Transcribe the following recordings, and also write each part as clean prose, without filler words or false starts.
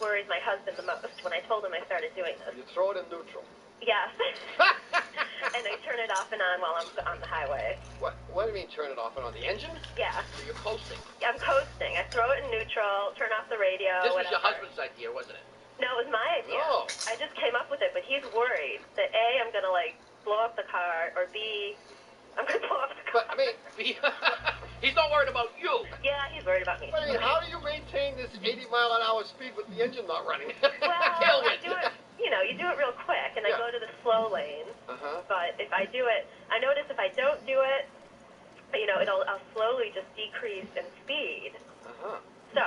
worried my husband the most when I told him I started doing this. You throw it in neutral. Yes. And I turn it off and on while I'm on the highway. What do you mean turn it off and on? The engine? Yeah. So you're coasting? I'm coasting. I throw it in neutral, turn off the radio, This was whatever. your husband's idea, wasn't it? No, it was my idea. No. I just came up with it, but he's worried that A, I'm going to, like, blow up the car, or B, I'm going to blow up the car. But, I mean... He's not worried about you. Yeah, he's worried about me. But, I mean, how do you maintain this 80-mile-an-hour speed with the engine not running? Well, I do it, you do it real quick, and Yeah. I go to the slow lane. Uh-huh. But if I do it, I notice if I don't do it, I'll slowly just decrease in speed. Uh-huh. So,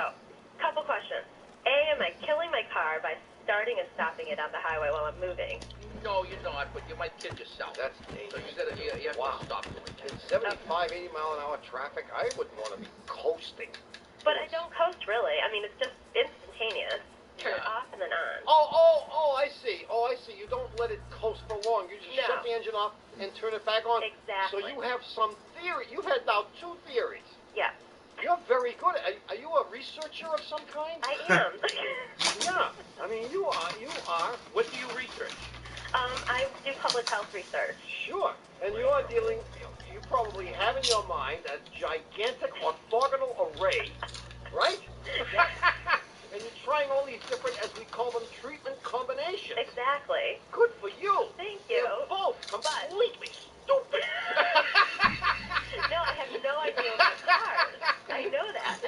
couple questions. A, am I killing my car by starting and stopping it on the highway while I'm moving? No, you're not, but you might kid yourself. That's So dangerous. you have Wow. to stop doing that. In 75, 80-mile-an-hour traffic, I wouldn't want to be coasting. But I don't coast, really. I mean, it's just instantaneous. Turn it Yeah. off and then on. Oh, I see. You don't let it coast for long. You just No. shut the engine off and turn it back on. Exactly. So you have some theory. You've had now 2 theories. Yeah, You're very good. Are you a researcher of some kind? I am. Yeah. I mean, you are. What do you research? I do public health research. Sure. And you are dealing, you probably have in your mind a gigantic orthogonal array, right? And you're trying all these different, as we call them, treatment combinations. Exactly. Good for you. Thank you. You're both completely stupid. No, I have no idea about cars. I know that.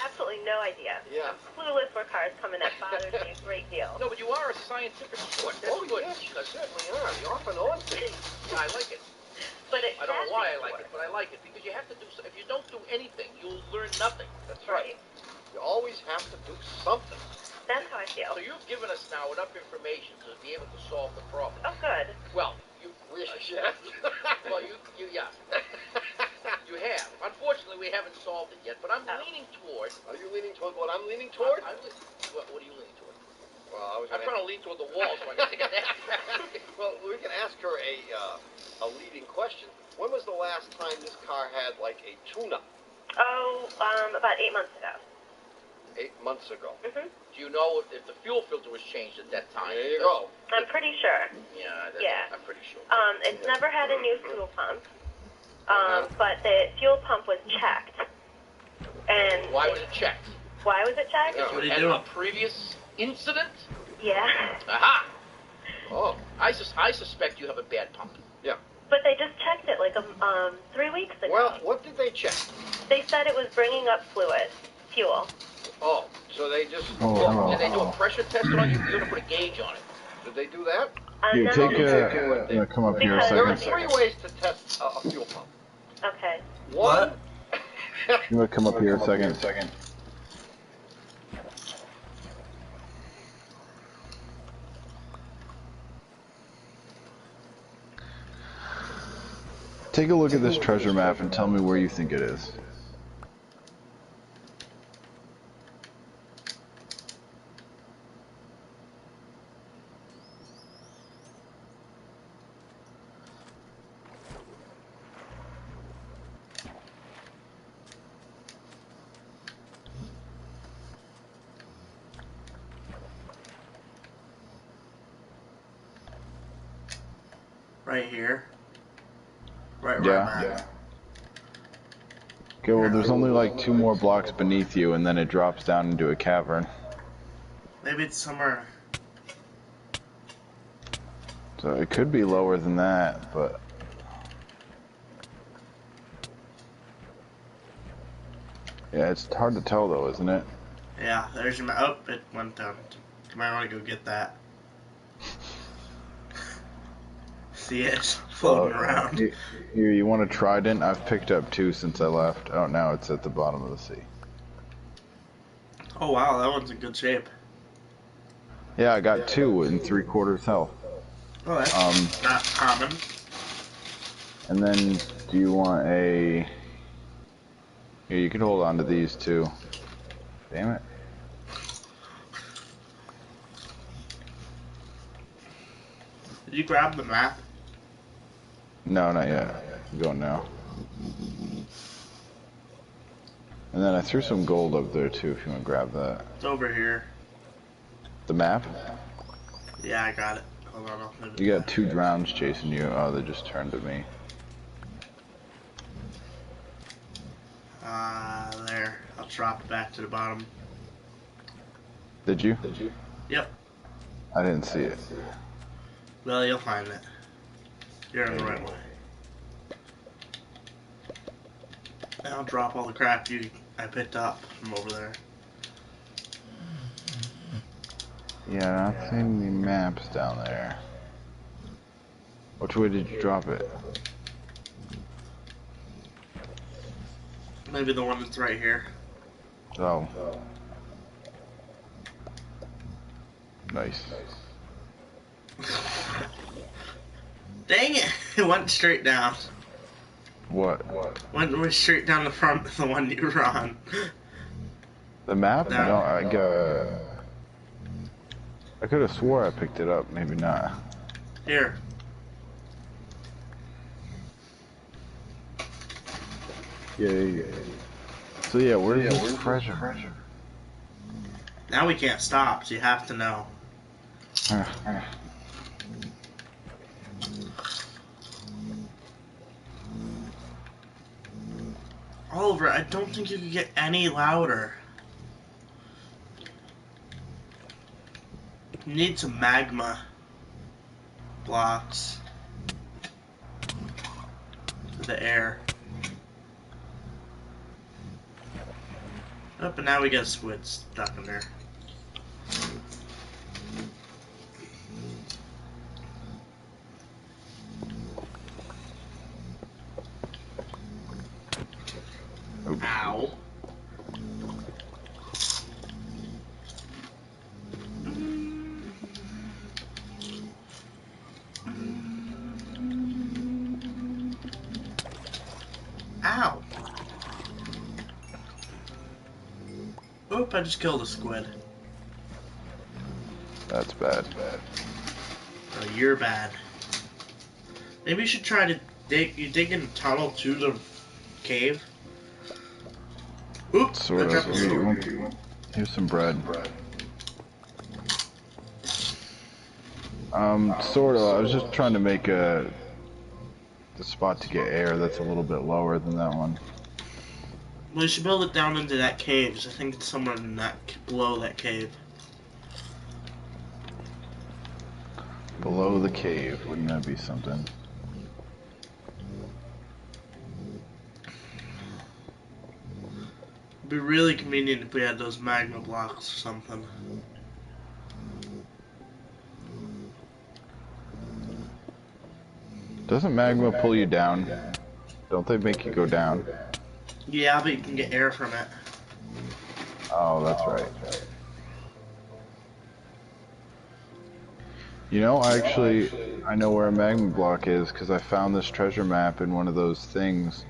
Absolutely no idea. Yeah. I'm clueless where cars come in. That bothers me a great deal. No, but you are a scientific sport. That's Oh, good. yes, you certainly are. You're off and on things. Yeah, I like it. But it I don't know has why I me like it, but I like it because you have to do. If you don't do anything, you'll learn nothing. That's right. You always have to do something. That's how I feel. So you've given us now enough information to be able to solve the problem. Oh, good. Well, you Yeah. well, yeah. You have. Unfortunately, we haven't solved it yet, but I'm leaning toward. Are you leaning toward what I'm leaning toward? What are you leaning toward? Well, I was I'm gonna trying to lean toward the wall so I can take a nap. Well, we can ask her a leading question. When was the last time this car had like a tune-up? Oh, about 8 months ago. 8 months ago. Mm-hmm. Do you know if the fuel filter was changed at that time? There you go. I'm pretty sure. Yeah, I'm pretty sure. It's never had a new fuel pump. But the fuel pump was checked. And Why was it checked? Why was it checked? Yeah. What are you Had doing? a previous incident? Yeah. Aha! Oh, I suspect you have a bad pump. yeah. But they just checked it like 3 weeks ago. Well, what did they check? They said it was bringing up fuel. Oh, so they just... Did they do a pressure test on you? You're going to put a gauge on it. Did they do that? Here, No. take a... come up here a There are second. 3 ways to test a fuel pump. Okay. One... You want to come up here a second? Take a look at this treasure map and tell me where you think it is. Right here. Right Yeah. where I'm at. Okay, well there's only like 2 more blocks beneath you and then it drops down into a cavern. Maybe it's somewhere. So it could be lower than that, but... Yeah, it's hard to tell though, isn't it? Yeah, there's your map. Oh, it went down. You might want to go get that. See it floating around. Here, you want a trident? I've picked up 2 since I left. Oh, now it's at the bottom of the sea. Oh wow, that one's in good shape. Yeah, I got 2 in 3/4 health. Oh, that's not common. And then, do you want a... Here, you can hold on to these 2. Damn it. Did you grab the map? No, not yet. I'm going now. And then I threw some gold up there too if you want to grab that. It's over here. The map? Yeah, I got it. Hold on, I'll move it You got back. 2 drowns chasing you. Oh, they just turned to me. There. I'll drop it back to the bottom. Did you? Yep. I didn't see it. Well, you'll find it. You're in the right way. And I'll drop all the crap I picked up from over there. Yeah, not seeing any maps down there. Which way did you drop it? Maybe the one that's right here. Oh. Nice. Dang it! It went straight down. What? Went straight down the front of the one you were on. The map? No. No, I could have swore I picked it up. Maybe not. Here. Yeah. So yeah, where's this treasure? Now we can't stop, so you have to know. Oliver, I don't think you could get any louder. You need some magma blocks for the air. Oh, but now we got a squid stuck in there. Oops. Ow. Ow. Oop, I just killed a squid. That's bad. Oh, you're bad. Maybe you should try to dig in a tunnel to the cave. Oops, Sort I of. dropped the sword. Here's some bread. Sort of. I was just trying to make the spot to get air that's a little bit lower than that one. Well, you should build it down into that cave, 'cause I think it's somewhere in that below that cave. Below the cave, wouldn't that be something? It'd be really convenient if we had those magma blocks or something. Doesn't magma pull you down? Don't they make you go down? Yeah, but you can get air from it. Oh, that's right. You know, I know where a magma block is because I found this treasure map in one of those things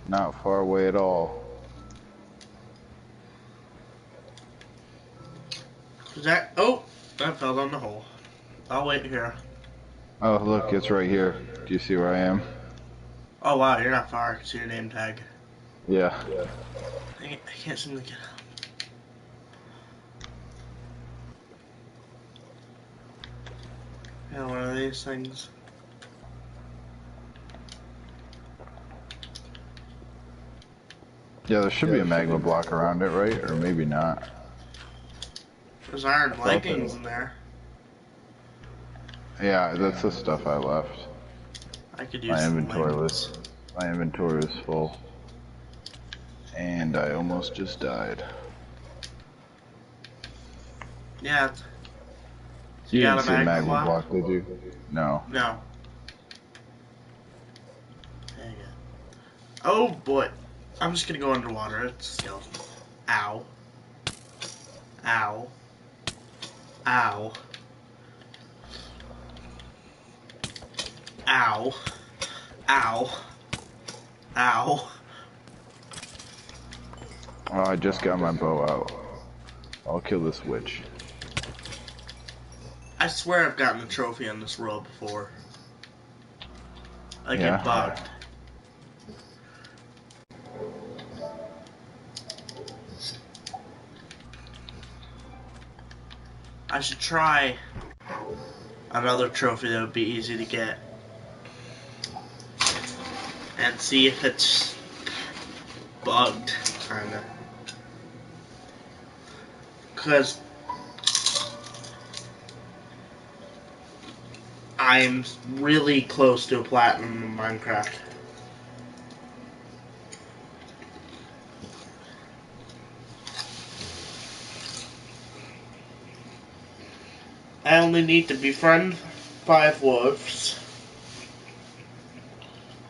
not far away at all. Is that? Oh, that fell down the hole. I'll wait here. Oh, look, it's right here. Do you see where I am? Oh wow, you're not far. I can see your name tag. Yeah. I can't seem to get up. Yeah, one of these things. Yeah, there should be a magma block around it, right? Or maybe not. There's iron leggings in there. Yeah, that's the stuff I left. I could use My some inventory leggings. My inventory is full. And I almost just died. Yeah. You got didn't a see a magma magma block? block, did you? No. No. There you go. Oh boy. I'm just gonna go underwater. It's a skeleton. Ow. Ow. Ow. Ow. Ow. Ow. Oh, I just got my bow out. I'll kill this witch. I swear I've gotten a trophy on this world before. I Yeah. get bugged. I should try another trophy that would be easy to get and see if it's bugged, kinda. Because I'm really close to a platinum in Minecraft. I only need to befriend 5 wolves.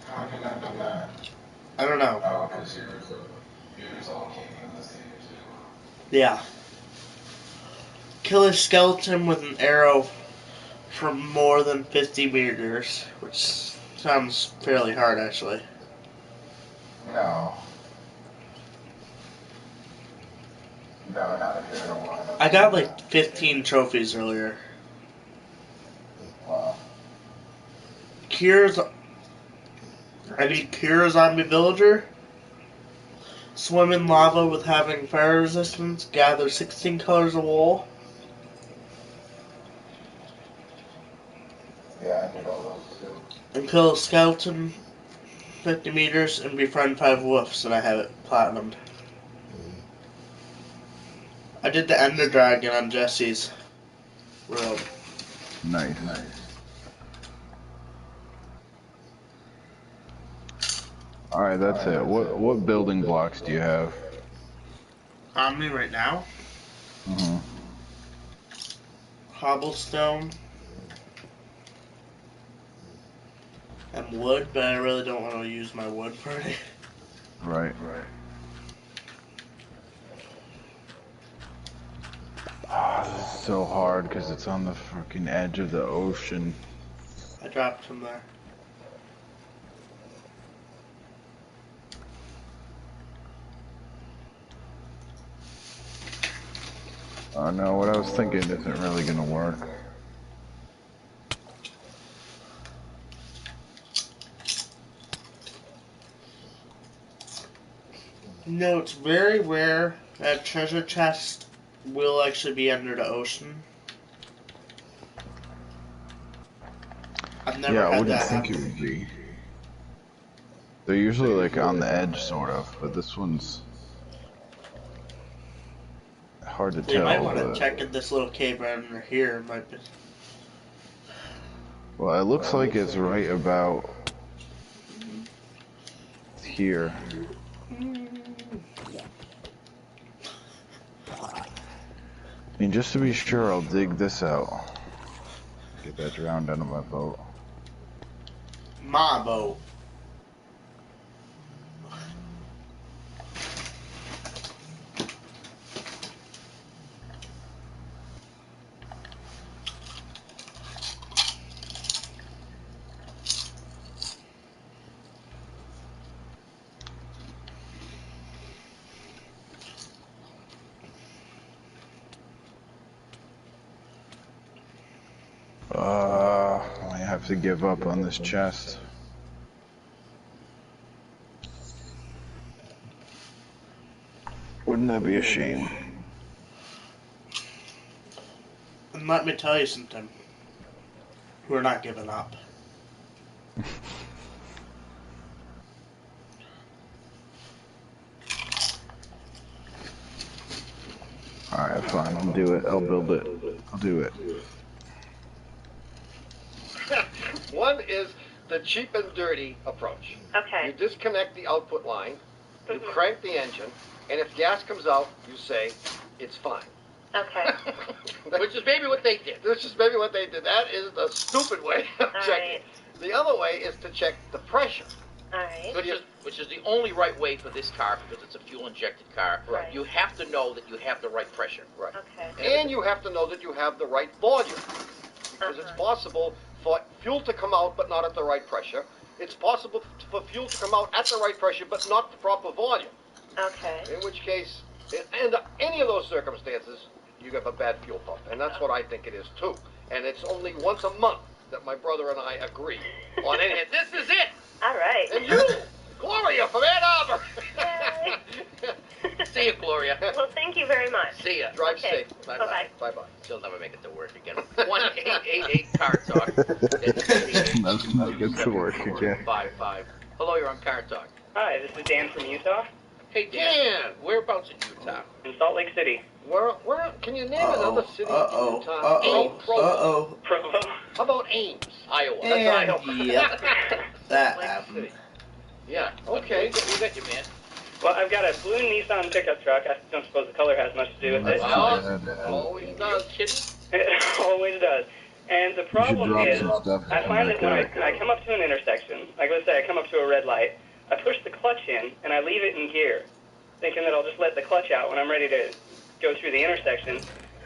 How can I do that? I don't know. Oh, because yours all came in the same too. Yeah. Kill a skeleton with an arrow from more than 50 meters, which sounds fairly hard actually. No. No, not if you're the one. I got like 15 trophies earlier. Wow. I need cure a zombie villager. Swim in lava with having fire resistance. Gather 16 colors of wool. Yeah, I did all those too. And kill a skeleton 50 meters and befriend 5 wolves, and I have it platinumed. I did the Ender Dragon on Jesse's world. Nice. Alright, that's it. What building blocks do you have? On me right now. Mm-hmm. Cobblestone. And wood, but I really don't want to use my wood for it. Right. Ah, this is so hard because it's on the freaking edge of the ocean. I dropped him there. Oh no, what I was thinking isn't really gonna work. No, it's very rare that treasure chest will actually be under the ocean. I've never Yeah, I had wouldn't that think happen. it would be. They're usually like on the edge, sort of, but this one's hard to So you might tell. want to But... check in this little cave right under here. It might be. Well, it looks like it's right about here. I mean, just to be sure, I'll dig this out. Get that drowned out of my boat. My boat. I have to give up on this chest. Wouldn't that be a shame? And let me tell you something. We're not giving up. Alright, fine, I'll do it. I'll build it. I'll do it. One is the cheap and dirty approach. Okay. You disconnect the output line, you crank the engine, and if gas comes out, you say, it's fine. Okay. Which is maybe what they did. This is maybe what they did. That is the stupid way of checking. Right. The other way is to check the pressure. All right. Which is the only right way for this car because it's a fuel-injected car. Right. You have to know that you have the right pressure. Right. Okay. And you have to know that you have the right volume. Because it's possible for fuel to come out but not at the right pressure. It's possible for fuel to come out at the right pressure but not the proper volume. Okay. In which case, in any of those circumstances, you have a bad fuel pump. And that's what I think it is too. And it's only once a month that my brother and I agree on it. And this is it. All right. And you, Gloria from Ann Arbor. Yay. See you, Gloria. Well, thank you very much. See ya. Drive Okay. safe. Bye-bye. Bye-bye. She'll never make it to work again. 1-888 Car Talk. That's not get to work again. 55. Hello, you're on Car Talk. Hi, this is Dan from Utah, Hey, Dan. Whereabouts in Utah? in Salt Lake City. Where, can you name another city in Utah? Provo. How about Ames? Iowa. And yep, that Lake happened. City. Yeah. Okay. We got you, man. Well, I've got a blue Nissan pickup truck. I don't suppose the color has much to do with it. Always does. Kidding? It always does. And the problem drop is, some stuff I in find that that when guy. I come up to an intersection, like let's say I come up to a red light, I push the clutch in and I leave it in gear, thinking that I'll just let the clutch out when I'm ready to go through the intersection.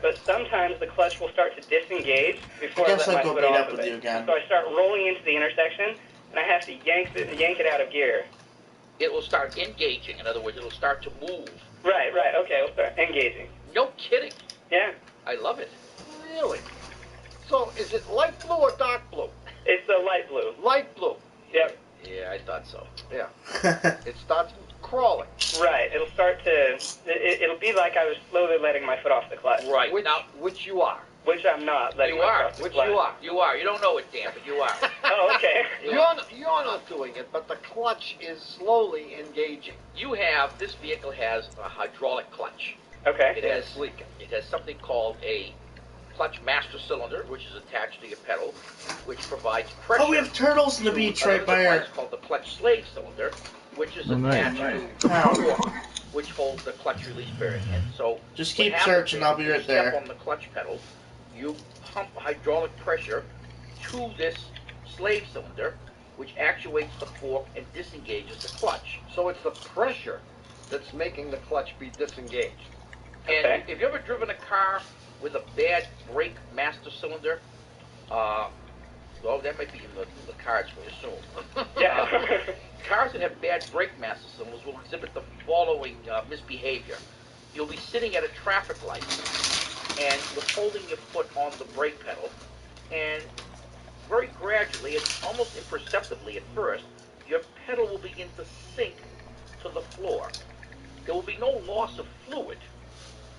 But sometimes the clutch will start to disengage before I guess let I'll my go foot meet off up of with it. you again. So I start rolling into the intersection, and I have to yank it out of gear. It will start engaging. In other words, it'll start to move. Right, okay, we'll start engaging. No kidding. Yeah, I love it. Really? So is it light blue or dark blue? it's the light blue. Light blue. Yep, Yeah, I thought so. Yeah. It starts crawling. right, it'll start to, it'll be like I was slowly letting my foot off the clutch. Right. Which, Now, which you are. Which I'm not letting You my are. foot off the Which clutch. you are. you are. You don't know it, Dan, but you are. Oh, okay. You're not doing it, but the clutch is slowly engaging. This vehicle has a hydraulic clutch. Okay. It has something called a clutch master cylinder, which is attached to your pedal, which provides pressure. Oh, we have turtles in the beach right by our. It's called the clutch slave cylinder, which is Oh, nice. attached to the Ow. fork, which holds the clutch release bearing in. So Just what keep happens searching, is I'll be you right step there. on the clutch pedal, you pump hydraulic pressure to this slave cylinder, which actuates the fork and disengages the clutch. So it's the pressure that's making the clutch be disengaged. And Okay. if you've ever driven a car with a bad brake master cylinder, well, that might be in the cards, we assume. Yeah. Cars that have bad brake master cylinders will exhibit the following misbehavior. You'll be sitting at a traffic light, and you're holding your foot on the brake pedal, and very gradually, and almost imperceptibly at first, your pedal will begin to sink to the floor. There will be no loss of fluid,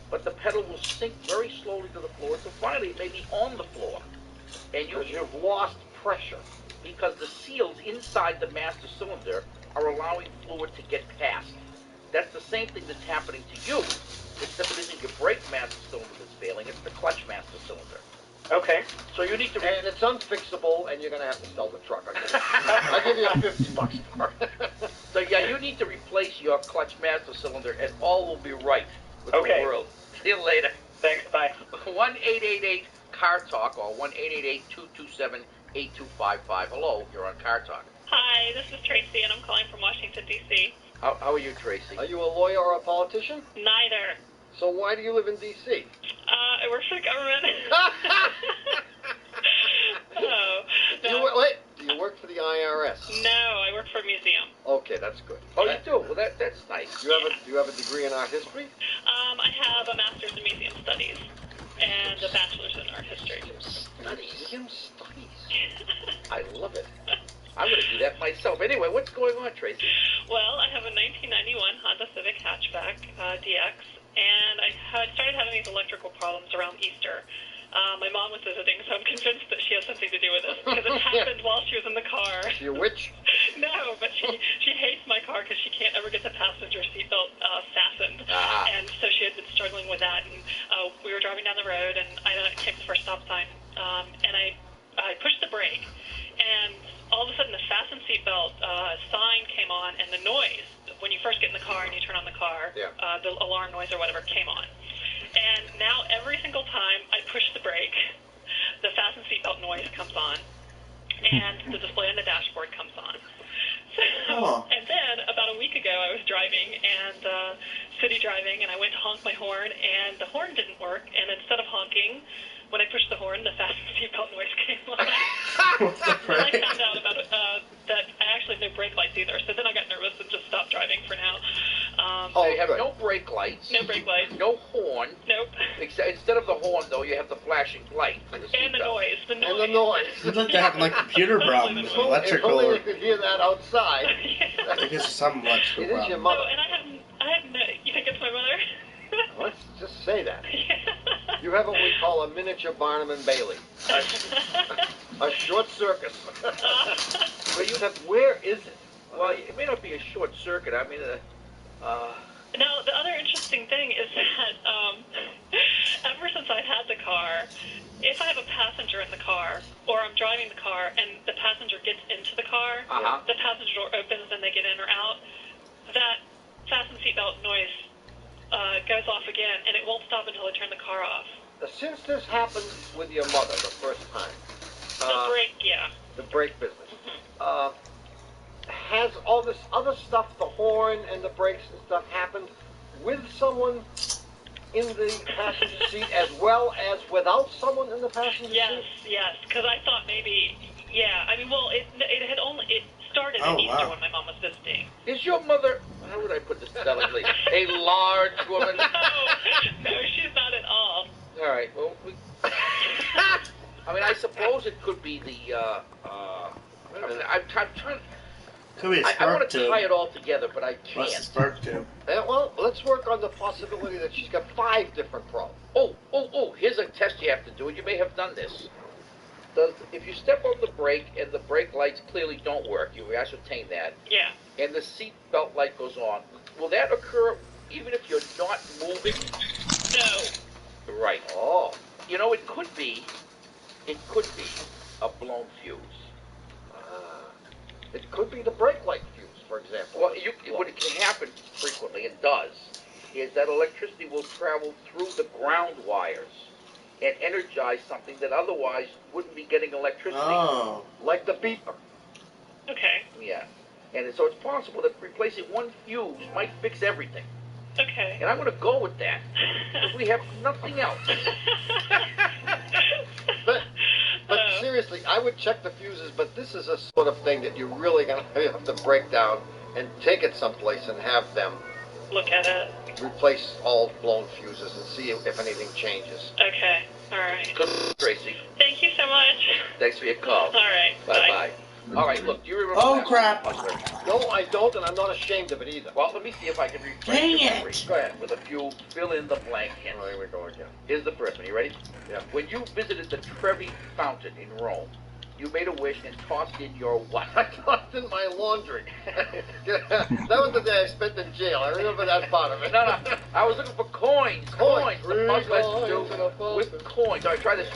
but the pedal will sink very slowly to the floor, so finally it may be on the floor. And Because you've lost pressure. because the seals inside the master cylinder are allowing fluid to get past. That's the same thing that's happening to you, except it isn't your brake master cylinder that's failing, it's the clutch master cylinder. Okay. So you need to... And it's unfixable, and you're going to have to sell the truck. I'll give you $50 for it. So yeah, you need to replace your clutch master cylinder, and all will be right with Okay. the world. See you later. Thanks, bye. 1-888-CAR-TALK or 1-888-227-8255. Hello, you're on Car Talk. Hi, this is Tracy, and I'm calling from Washington, D.C. How are you, Tracy? Are you a lawyer or a politician? Neither. So why do you live in D.C.? I work for the government. Oh, Do no. you work for the IRS? No, I work for a museum. Okay, that's good. Oh, you do? Well, that's nice. Do you have a degree in art history? I have a master's in museum studies and a bachelor's in art history. Museum studies. I love it. I'm going to do that myself. Anyway, what's going on, Tracy? Well, I have a 1991 Honda Civic hatchback DX, and I had started having these electrical problems around Easter. My mom was visiting, so I'm convinced that she has something to do with this, because it happened while she was in the car. Is she a witch? No, but she hates my car because she can't ever get the passenger seatbelt fastened. Ah. And so she had been struggling with that. And we were driving down the road, and I came to the first stop sign, and I pushed the brake. And all of a sudden, the fasten seatbelt sign came on, and the noise, when you first get in the car and you turn on the car, the alarm noise or whatever came on. And now every single time I push the brake, the fasten seatbelt noise comes on, and the display on the dashboard comes on. So, and then about a week ago, I was driving and city driving, and I went to honk my horn, and the horn didn't work. And instead of honking, when I pushed the horn, the fasten seatbelt noise came on. Then I found out about that I actually have no brake lights either. So then I got nervous and just stopped driving for now. So you have no brake lights. No brake lights. No horn. Nope. Instead of the horn, though, you have the flashing light for the And the seatbelt. noise. The noise. And the noise. You'd like to have like computer problems, If electrical, only or you could hear that outside. I guess some electrical It is your problems. mother. Oh, and I have no. You think it's my mother? say that. You have what we call a miniature Barnum and Bailey. A short circuit. Where is it? Well, it may not be a short circuit. I mean, Now, the other interesting thing is that ever since I've had the car, if I have a passenger in the car, or I'm driving the car, and the passenger gets into the car, the passenger door opens and they get in or out, that fasten seatbelt noise goes off again, and it won't stop until I turn the car off. Since this happened with your mother the first time, The brake, yeah. the brake business, has all this other stuff, the horn and the brakes and stuff, happened with someone in the passenger seat as well as without someone in the passenger seat? Yes, because I thought maybe, I mean, well, it started at Easter when my mom was visiting. is your mother, how would I put this delicately, a large woman? No, she's not at all. All right, well, I mean, I suppose it could be the, I mean, I'm trying, Could be a I spark want to tube. tie it all together, but I can't. What's a spark tube? Well, let's work on the possibility that she's got 5 different problems. Oh, here's a test you have to do, and you may have done this. If you step on the brake and the brake lights clearly don't work, you ascertain that, Yeah. and the seat belt light goes on, will that occur even if you're not moving? No. Right. Oh. You know, it could be a blown fuse. It could be the brake light fuse, for example. Well, what it can happen frequently, and does, is that electricity will travel through the ground wires and energize something that otherwise wouldn't be getting electricity. Oh. Like the beeper. Okay. Yeah. And so it's possible that replacing one fuse might fix everything. Okay. And I'm going to go with that, because we have nothing else. But seriously, I would check the fuses, but this is a sort of thing that you're really going to have to break down and take it someplace and have them Look at it. replace all blown fuses and see if anything changes. Okay. All right. Good, Tracy. Thank you so much. Thanks for your call. All right. Bye-bye. All right, look, do you remember Oh, that? crap. No, I don't, and I'm not ashamed of it either. Well, let me see if I can refresh Dang your it. memory. Go ahead, with a few fill-in-the-blank hints. Oh, here we go again. Here's the first one. You ready? Yeah. When you visited the Trevi Fountain in Rome, you made a wish and tossed in your what? I tossed in my laundry. That was the day I spent in jail. I remember that part of it. No, I was looking for coins. Coins. The Three puzzle has coins to in a do puzzle. with coins. All right, try this.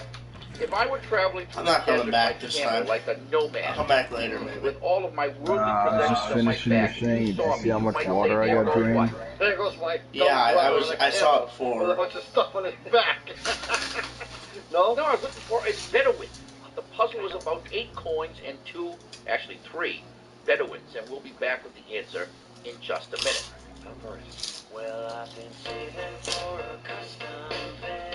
If I were traveling through I'm not the coming desert back by this camel time. like a nomad, I'll come back later, maybe. with all of my worldly I was possessions just on my finishing your back, thing. you Did saw you me, see how you much might water say, I got "Oh, drained?" what?" There goes my Yeah, I saw it With a before. bunch of stuff on his back. No? No, I was looking for a Bedouin. The puzzle was about 8 coins and 3 Bedouins, and we'll be back with the answer in just a minute. Well, I've been saving for a custom van,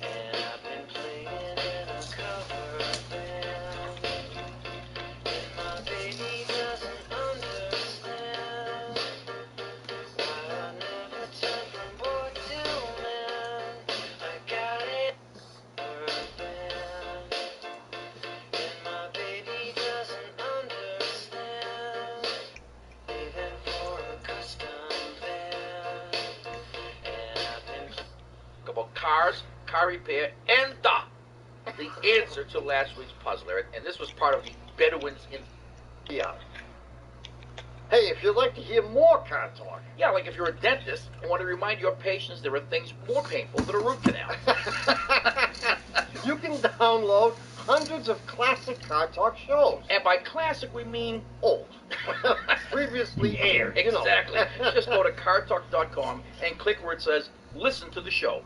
and I've been playing in a cover band, and my baby doesn't understand why I never turn from boy to man. I got it cover band, and my baby doesn't understand. Saving for a custom van, and I've been About cars, car repair, and the answer to last week's puzzle, Eric. And this was part of the Bedouins in... Yeah. Hey, if you'd like to hear more car talk. Yeah, like if you're a dentist and want to remind your patients there are things more painful than a root canal. You can download hundreds of classic car talk shows. And by classic, we mean Old. Previously aired. You know. exactly. Just go to cartalk.com and click where it says, listen to the show.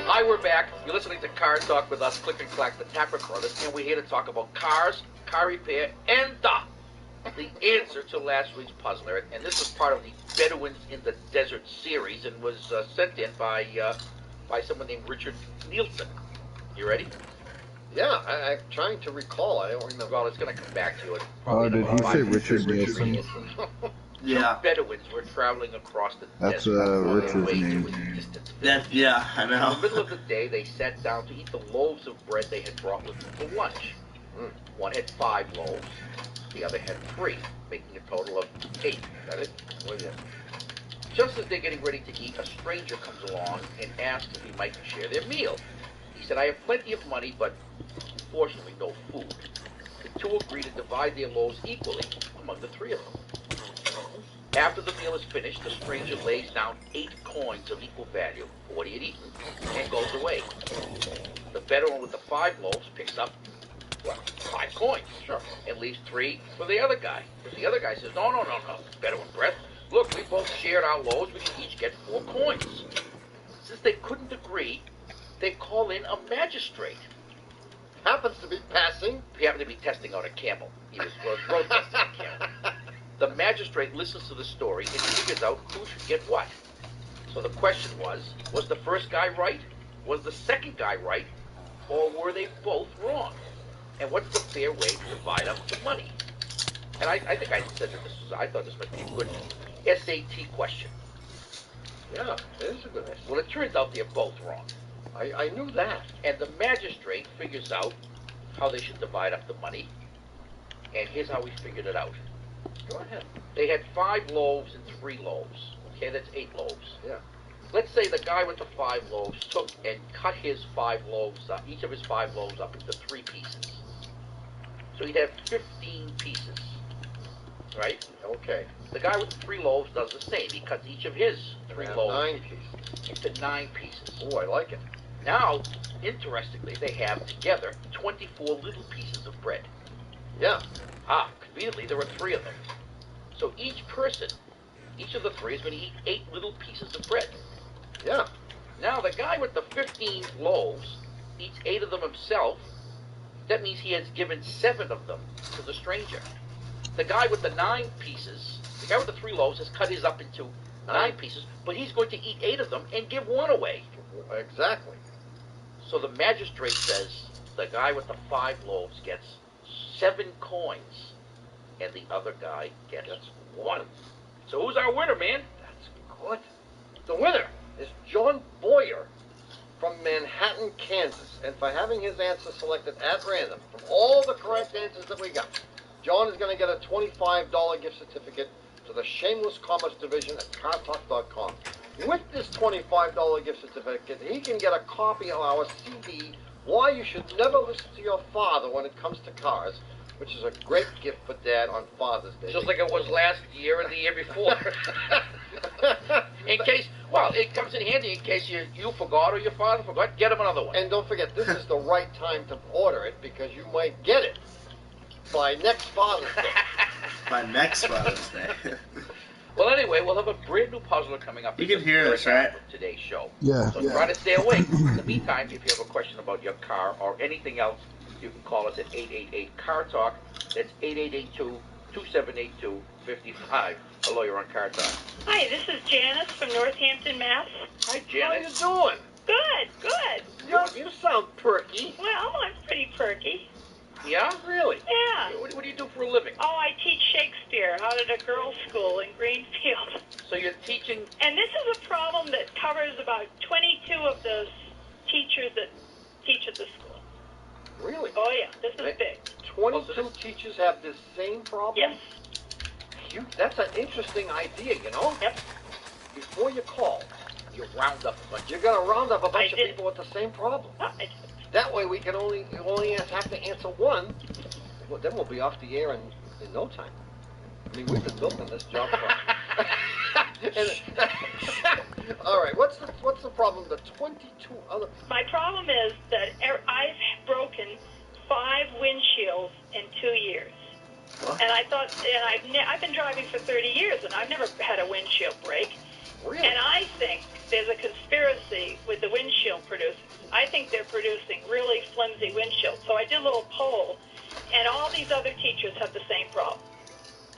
Hi, we're back. You're listening to Car Talk with us, Click and Clack, the Tapper Brothers, and we're here to talk about cars, car repair, and the answer to last week's puzzle, Eric. And this was part of the Bedouins in the Desert series and was sent in by someone named Richard Nielsen. You ready? Yeah, I'm trying to recall. I don't remember. Well, it's going to come back to it. Oh, did he say 5 Richard minutes. Nielsen? Yeah. Bedouins were traveling across the That's, desert. Richard's Ways name. was distant. Yeah, I In the know. middle of the day, they sat down to eat the loaves of bread they had brought with them for lunch. One had 5 loaves, the other had 3, making a total of 8. Got it? Well, yeah. Just as they're getting ready to eat, a stranger comes along and asks if he might share their meal. He said, I have plenty of money, but unfortunately no food. The two agree to divide their loaves equally among the 3 of them. After the meal is finished, the stranger lays down 8 coins of equal value for what he had eaten and goes away. The better one with the 5 loaves picks up, well, 5 coins, Sure. and leaves 3 for the other guy. But the other guy says, no, better one, Brett. Look, we both shared our loaves. We can each get 4 coins. Since they couldn't agree, they call in a magistrate. Happens to be passing. He happened to be testing out a camel. He was road testing a camel. The magistrate listens to the story and figures out who should get what. So the question was the first guy right? Was the second guy right? Or were they both wrong? And what's the fair way to divide up the money? And I think I said that I thought this might be a good SAT question. Yeah, it is a good answer. Well, it turns out they're both wrong. I knew that. And the magistrate figures out how they should divide up the money. And here's how he figured it out. Go ahead. They had 5 loaves and 3 loaves. Okay, that's 8 loaves. Yeah. Let's say the guy with the 5 loaves took and cut his 5 loaves up, each of his 5 loaves up into 3 pieces. So he'd have 15 pieces. Right? Okay. The guy with the 3 loaves does the same. He cuts each of his 3 And loaves 9 pieces. into 9 pieces. Oh, I like it. Now, interestingly, they have together 24 little pieces of bread. Yeah. Conveniently, there are 3 of them. So each person, each of the 3 is going to eat 8 little pieces of bread. Yeah. Now, the guy with the 15 loaves eats 8 of them himself. That means he has given 7 of them to the stranger. The guy with the 9 pieces, the guy with the 3 loaves has cut his up into 9 pieces, but he's going to eat 8 of them and give 1 away. Exactly. So the magistrate says the guy with the 5 loaves gets 7 coins, and the other guy gets 1. So who's our winner, man? That's good. The winner is John Boyer from Manhattan, Kansas. And for having his answer selected at random from all the correct answers that we got, John is going to get a $25 gift certificate to the Shameless Commerce Division at cartalk.com. With this $25 gift certificate, he can get a copy of our CD, Why You Should Never Listen to Your Father When It Comes to Cars, which is a great gift for Dad on Father's Day. Just like it was last year and the year before. In case, well, it comes in handy in case you forgot or your father forgot. Get him another one. And don't forget, this is the right time to order it because you might get it by next Father's Day. By next Father's Day. Well, anyway, we'll have a brand new puzzler coming up. You can hear us, right? Today's show. Yeah. So try to stay awake. In the meantime, if you have a question about your car or anything else, you can call us at 888-CAR-TALK. That's 8882-2782-55. Hello, you're on Car Talk. Hi, this is Janice from Northampton, Mass. Hi, How Janice. you doing? Good. You sound perky. Well, I'm pretty perky. Yeah? Really? Yeah. What do you do for a living? Oh, I teach Shakespeare out at a girls' school in Greenfield. So you're teaching... And this is a problem that covers about 22 of those teachers that teach at the school. Really? Oh, yeah, this is big. 22 teachers have this same problem? Yes. That's an interesting idea, you know? Yep. Before you call, You round up a bunch you're going to round up a bunch of did. people with the same problem. Oh, I That way we can only have to answer one. Well, then we'll be off the air in no time. I mean, we've been building this job for... All right, what's the problem? The 22 other... My problem is that I've broken 5 windshields in 2 years. What? And I thought, and I've been driving for 30 years, and I've never had a windshield break. Really? And I think there's a conspiracy with the windshield producers. I think they're producing really flimsy windshields. So I did a little poll, and all these other teachers have the same problem.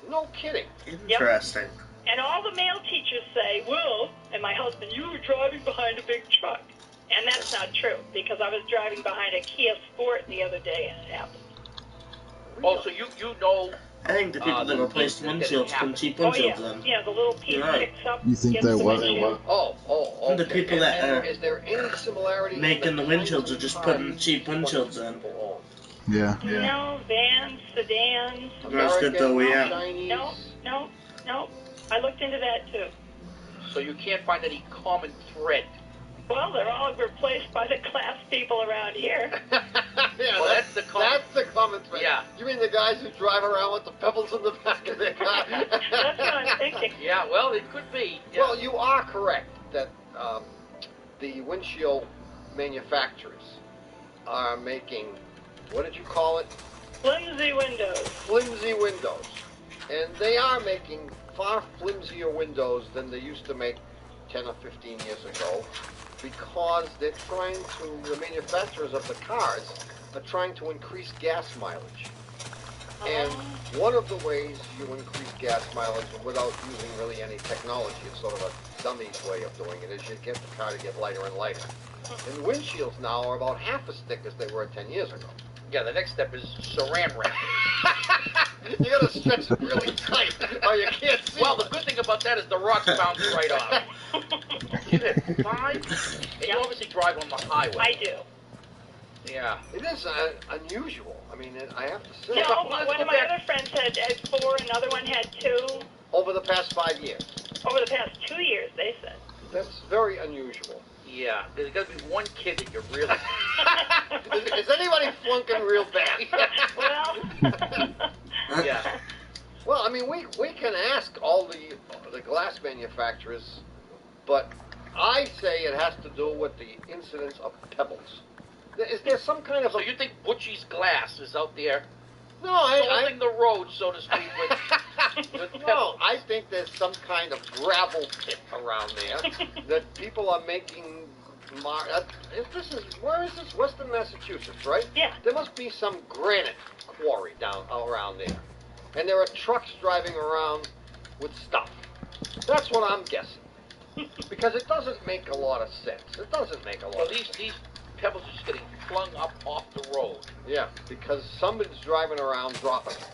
No kidding. Interesting. And all the male teachers say, well, and my husband, you were driving behind a big truck. And that's not true, because I was driving behind a Kia Sport the other day, and it happened. Oh, so you know... I think the people that replaced windshields put cheap windshields in. Yeah, the little piece You're right. picks up. You think gets they the what? windshield. Oh, okay. The people that And are is there any similarity making the kinds windshields of are just putting times cheap windshields in. people own? Yeah. No, vans, sedans. Most of the OEM. Chinese. No. I looked into that too. So you can't find any common thread. Well, they're all replaced by the class people around here. Yeah, Well, that's the common. That's the common thread. Yeah. You mean the guys who drive around with the pebbles in the back of their car? That's what I'm thinking. Yeah, well, it could be. Yeah. Well, you are correct that the windshield manufacturers are making, what did you call it? Flimsy windows. Flimsy windows. And they are making far flimsier windows than they used to make 10 or 15 years ago, because they're trying to, the manufacturers of the cars are trying to increase gas mileage. And one of the ways you increase gas mileage without using really any technology, it's sort of a dummy's way of doing it, is you get the car to get lighter and lighter. And windshields now are about half as thick as they were 10 years ago. Yeah, the next step is saran wrap. You gotta stretch it really tight, or you can't see. Well, the good thing about that is the rocks bounce right off. Isn't it fine? And you obviously drive on the highway. I do. Yeah. It is unusual. I mean, I have to say. No, let's one go of my back. other friends had 4, another one had 2. Over the past 5 years. Over the past 2 years, they said. That's very unusual. Yeah. There's got to be one kid that you're really... Is anybody flunking real bad? Well, Yeah. Well, I mean, we can ask all the glass manufacturers, but I say it has to do with the incidence of pebbles. Is there some kind of So you think Butchie's Glass is out there no? holding the road, so to speak, with No, pebbles? I think there's some kind of gravel pit around there that people are making. Where is this? Western Massachusetts, right? yeah. There must be some granite quarry down around there, and there are trucks driving around with stuff. That's what I'm guessing, because it doesn't make a lot of sense. It doesn't make a lot. Well, of sense. these pebbles are just getting flung up off the road. Yeah, because somebody's driving around dropping them.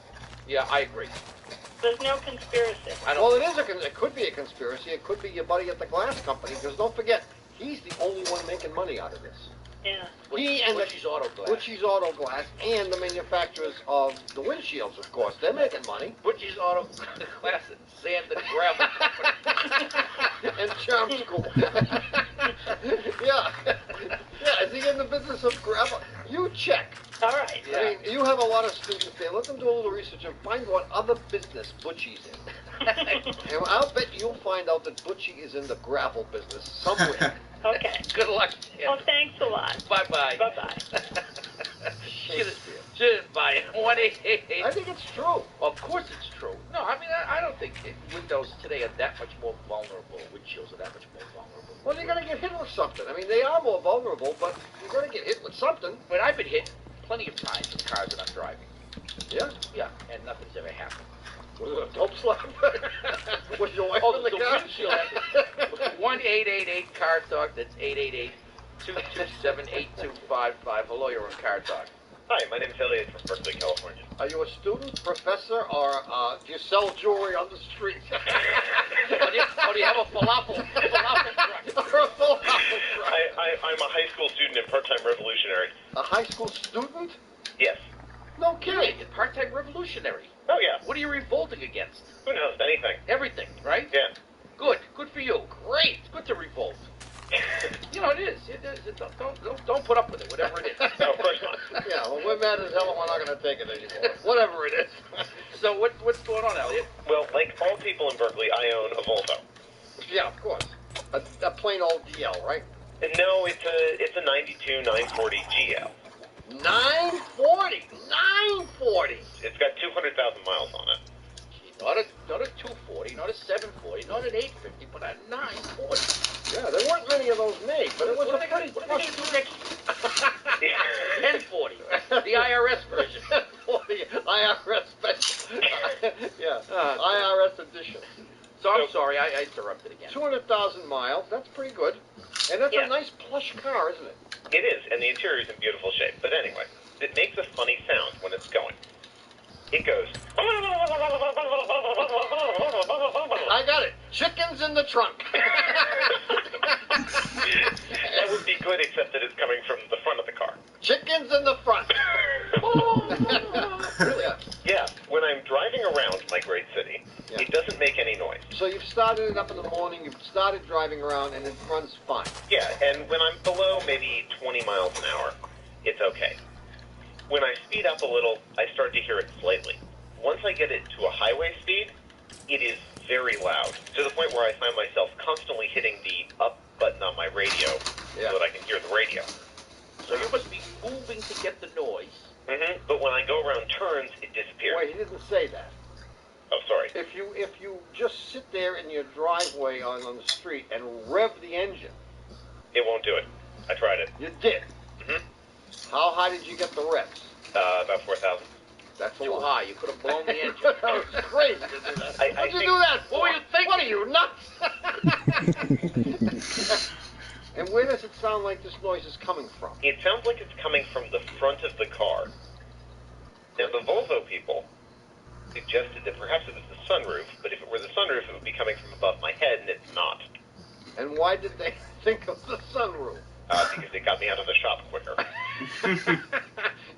Yeah, I agree. There's no conspiracy. I don't. Well, it could be a conspiracy. It could be your buddy at the glass company, because don't forget, he's the only one making money out of this. Yeah. He and Butchie's Auto Glass. Butchie's Auto Glass and the manufacturers of the windshields, of course. They're making money. Butchie's Auto Glass and Sand and Gravel Company. And Charm School. Yeah. Yeah, is he in the business of gravel? You check. All right. Yeah. I mean, you have a lot of students there. Let them do a little research and find what other business Butchie's in. And I'll bet you'll find out that Butchie is in the gravel business somewhere. Okay. Good luck. Tim. Well, thanks a lot. Bye-bye. Bye-bye. Shouldn't buy it. 1-888. I think it's true. Of course it's true. No, I mean, I don't think windows today are that much more vulnerable. Windshields are that much more vulnerable. Well, you're going to get hit with something. I mean, they are more vulnerable, but you're going to get hit with something. But I've been hit plenty of times with cars that I'm driving. Yeah. Yeah, and nothing's ever happened. Was it a dope slap? Was your wife Oh, in the the car? windshield. 1-888-CAR TALK. That's 888-227-8255. Hello, you're on Car Talk. Hi, my name is Elliot from Berkeley, California. Are you a student, professor, or do you sell jewelry on the street? Or do you have a falafel truck? Or a falafel truck? I'm a high school student and part-time revolutionary. A high school student? Yes. No kidding. You're part-time revolutionary. Oh, yeah. What are you revolting against? Who knows? Anything. Everything, right? Yeah. Good. Good for you. Great. It's good to revolt. You know, it is. It is. Don't put up with it, whatever it is. No, of course not. Yeah, well, we're mad as hell and we're not going to take it anymore. Whatever it is. So what's going on, Elliot? Well, like all people in Berkeley, I own a Volvo. Yeah, of course. A plain old DL, right? And no, it's a 92 940 GL. 940! 940! It's got 200,000 miles on it. Not a 240, not a 740, not an 850, but a 940. Yeah, there weren't many of those made, but it was What a are they going pretty to do next? 1040, the IRS version. 1040 IRS special. Yeah, IRS edition. So I'm sorry, I interrupted again. 200,000 miles, that's pretty good. And that's Yeah. a nice plush car, isn't it? It is, and the interior is in beautiful shape. But anyway, it makes a funny sound when it's going. It goes. I got it. Chickens in the trunk. That would be good, except that it's coming from the front of the car. Chickens in the front. Oh, it up in the morning, you've started driving around, and it runs fine. Yeah, and when I'm below maybe 20 miles an hour, it's okay. When I speed up a little, I start to hear it slightly. Once I get it to a highway speed, it is very loud, to the point where I find myself constantly hitting the up button on my radio so that I can hear the radio. So you must be moving to get the noise. Mm-hmm. But when I go around turns, it disappears. Wait, he didn't say that. Oh, sorry. If you just sit there in your driveway on the street and rev the engine. It won't do it. I tried it. You did? Mm-hmm. How high did you get the revs? About 4,000. That's Too a lot. high. You could have blown the engine. That was crazy to do that. What'd you do that for? What were you thinking? What are you, nuts? And where does it sound like this noise is coming from? It sounds like it's coming from the front of the car. Now, the Volvo people suggested that perhaps it was the sunroof, but if it were the sunroof, it would be coming from above my head, and it's not. And why did they think of the sunroof? Because they got me out of the shop quicker.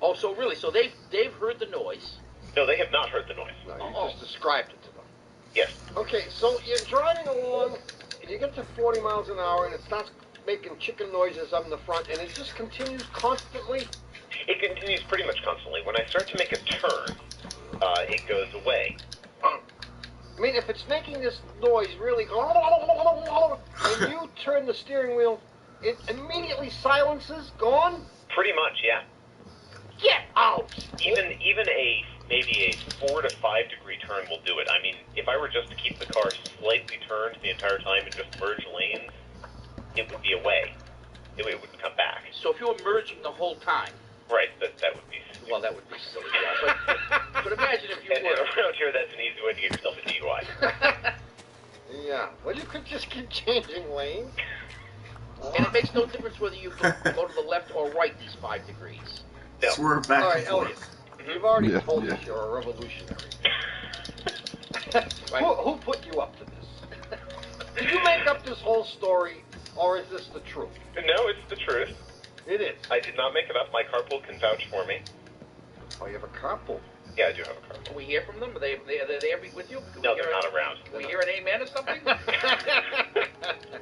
Oh, so really, so they've heard the noise. No, they have not heard the noise. No, you just described it to them. Yes. Okay, so you're driving along, and you get to 40 miles an hour, and it starts making chicken noises up in the front, and it just continues constantly? It continues pretty much constantly. When I start to make a turn, it goes away. I mean, if it's making this noise really, and you turn the steering wheel, it immediately silences, gone? Pretty much, yeah. Get out! Even maybe a 4 to 5 degree turn will do it. I mean, if I were just to keep the car slightly turned the entire time and just merge lanes, it would be away. It wouldn't come back. So if you were merging the whole time. Right, that would be... Well, that would be silly, yeah. But imagine if you and were... around here, that's an easy way to get yourself a DUI. Yeah, well, you could just keep changing lanes. And it makes no difference whether you go to the left or right these 5 degrees. No. Swerve back All right, and Elliot, forth. you've already Yeah, told yeah. us you're a revolutionary. Right. Who put you up to this? Did you make up this whole story, or is this the truth? No, it's the truth. It is. I did not make it up. My carpool can vouch for me. Oh, you have a carpool. Yeah, I do have a carpool. Can we hear from them? Are they ever with you? Can No, we they're hear not around. Can we hear an amen or something?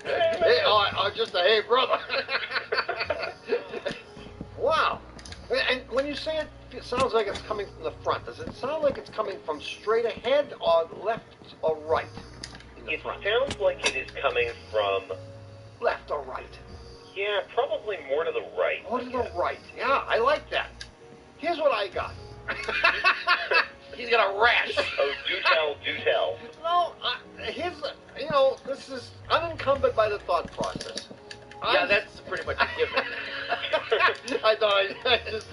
Hey, just a hey, brother. Wow. And when you say it sounds like it's coming from the front, does it sound like it's coming from straight ahead or left or right in the It front? sounds like it is coming from... Left or right? Yeah, probably more to the right. Oh, to the right. Yeah, I like that. Here's what I got. He's got a rash. Oh, do tell, do tell. No, this is unencumbered by the thought process. Yeah, that's pretty much a given. I thought I just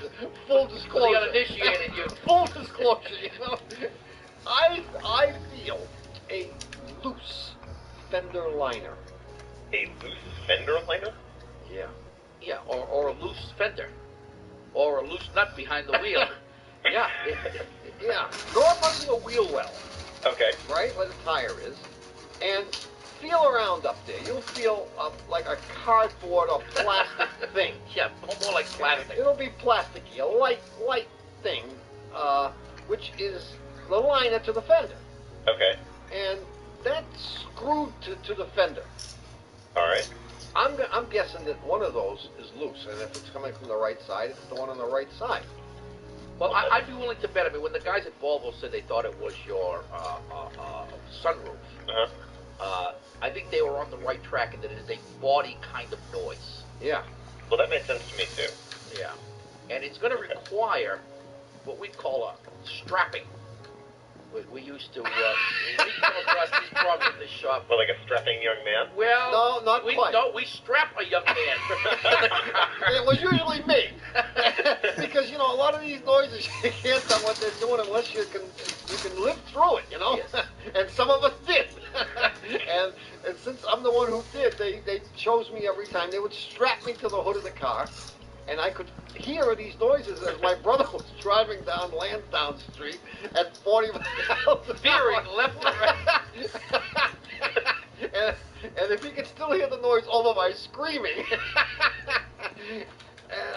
full Well, disclosure. they got initiated you. Full disclosure, I feel a loose fender liner. A loose fender liner? Yeah. Yeah, or a loose fender. Or a loose nut behind the wheel. Yeah. Yeah. Go up under the wheel well, Okay. right, where the tire is, and feel around up there. You'll feel like a cardboard or plastic thing. Yeah, more like plastic. It'll be plasticky, a light thing, which is the liner to the fender. Okay. And that's screwed to the fender. All right. I'm guessing that one of those is loose, and if it's coming from the right side, it's the one on the right side. Well, I'd be willing to bet. I mean, when the guys at Volvo said they thought it was your sunroof, Uh-huh. I think they were on the right track, and that it is a body kind of noise. Yeah. Well, that made sense to me, too. Yeah. And it's going to require what we call a strapping. We used to, we come across these problems in this shop. Well, like a strapping young man? Well, No, not quite. No, we strap a young man to the car. It was usually me. Because, a lot of these noises, you can't tell what they're doing unless you can live through it, Yes. And some of us did. and since I'm the one who did, they chose me every time. They would strap me to the hood of the car, and I could hear these noises as my brother was driving down Lansdowne Street at 40 miles an Veering hour. left and right. and if you could still hear the noise over my screaming,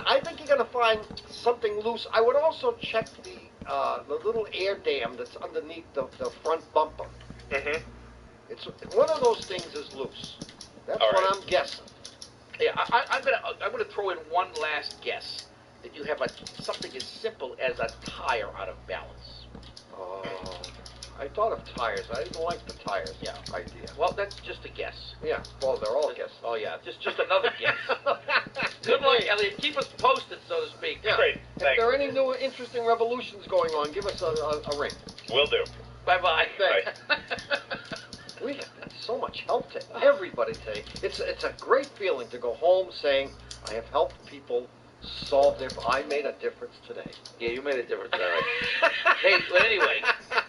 I think you're going to find something loose. I would also check the little air dam that's underneath the front bumper. Mm-hmm. It's one of those things is loose. That's All what right. I'm guessing. Yeah, I'm gonna throw in one last guess that you have something as simple as a tire out of balance. Oh, I thought of tires. I didn't like the tires idea. Well, that's just a guess. Yeah, well, they're all guesses. Oh yeah, just another guess. Good luck, Elliot. Keep us posted, so to speak. Yeah. Great, If thanks. there are any new interesting revolutions going on, give us a ring. Will do. Bye-bye. Thanks. We have been so much help to everybody today. It's a great feeling to go home saying, I have helped people solve their... I made a difference today. Yeah, you made a difference, all right. Hey, but anyway,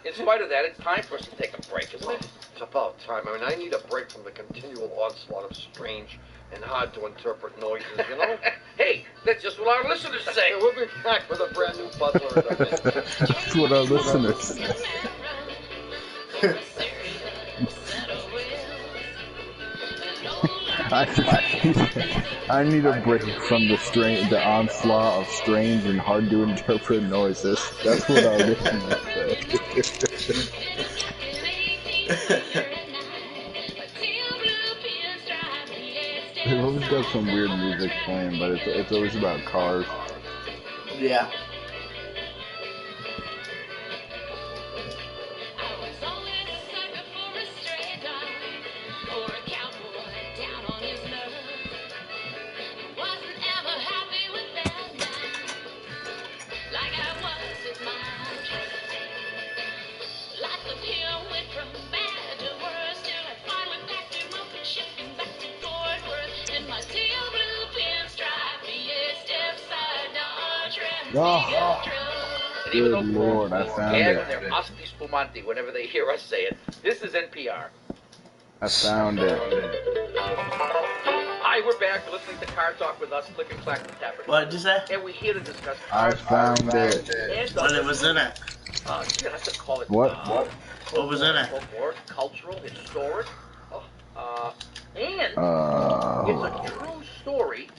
in spite of that, it's time for us to take a break, isn't it? It's about time. I mean, I need a break from the continual onslaught of strange and hard to interpret noises, you know? Hey, that's just what our listeners say. We'll be back with a brand new puzzler in a minute. That's what our listeners say. I need a break from the onslaught of strange and hard to interpret noises. That's what our listeners say. They've always got some weird music playing, but it's always about cars. Yeah. Oh, And even good though Lord, I found and it. their Asti Spumante, whenever they hear us say it. This is NPR. I found it. Hi, we're back. You're listening to Car Talk with us, Click and Clack and Tapper. What did you say? And we're here to discuss I cars. found it. And What it was in it? you have to call it. What? What was in it? Folkloric, cultural, historic. And it's a true story.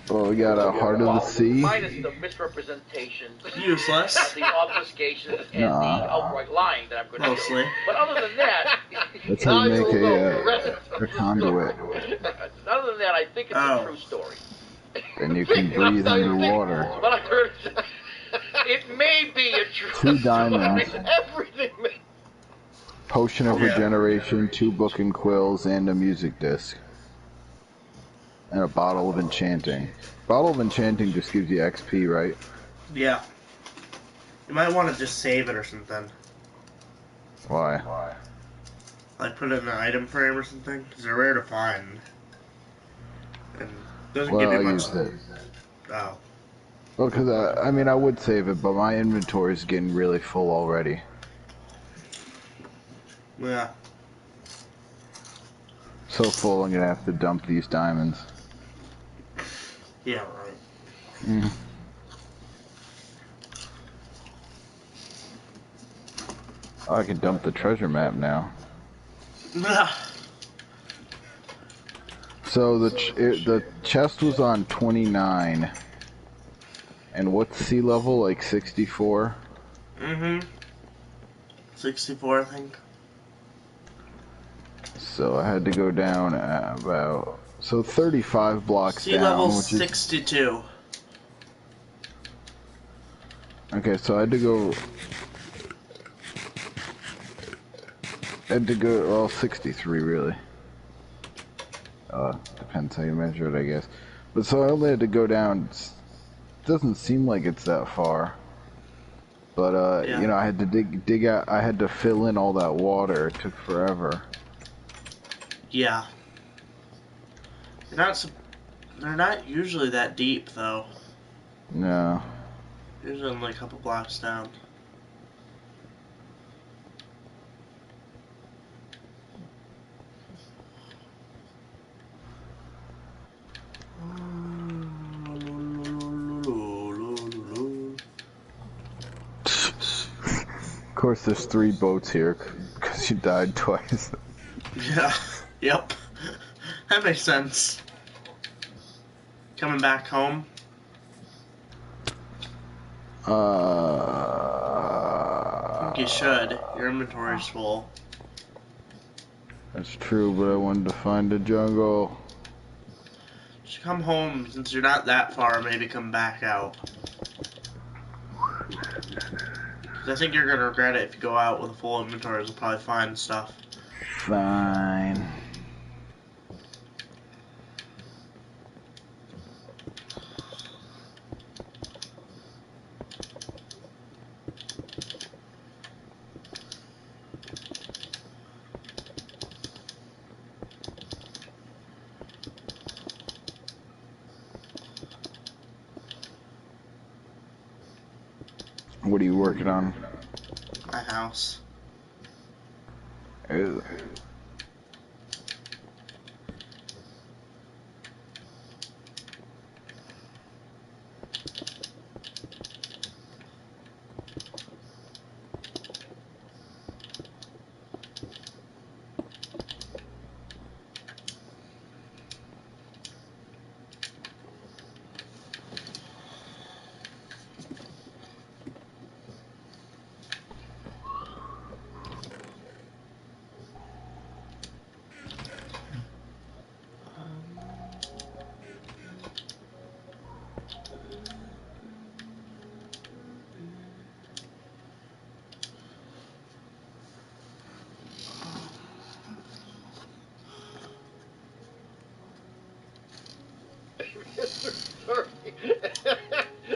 Well, we got a Heart of the Sea. Minus the misrepresentations, Useless. the obfuscations, and Nah. the outright lying that I'm going to do. Mostly. But other than that, That's how you make a conduit. other than that, I think it's a true story. And you can breathe underwater. But I heard it may be a true 2 diamonds, Everything. potion of regeneration, 2 book and quills, and a music disc. And a bottle of enchanting. Bottle of enchanting just gives you XP, right? Yeah. You might want to just save it or something. Why? Like put it in an item frame or something. Because they're rare to find. And doesn't Well, give you I much. used it. Oh. Well, because I mean, I would save it, but my inventory is getting really full already. Yeah. So full, I'm gonna have to dump these diamonds. Yeah, right. Mm. Oh, I can dump the treasure map now. So the chest was on 29. And what's sea level? Like 64? Mm-hmm. 64, I think. So I had to go down about... So 35 blocks Sea down, level which is... 62. Okay, so I had to go... well, 63 really. Depends how you measure it, I guess. But so I only had to go down... Doesn't seem like it's that far. But, Yeah. you know, I had to dig out... I had to fill in all that water. It took forever. Yeah. They're not usually that deep, though. No. Usually only a couple blocks down. Of course, there's 3 boats here, because you died twice. Yeah. Yep. That makes sense. Coming back home. I think you should. Your inventory's full. That's true, but I wanted to find a jungle. Just come home since you're not that far. Maybe come back out. 'Cause I think you're gonna regret it if you go out with a full inventory. You'll probably find stuff. Fine. What are you working on? My house. Ew.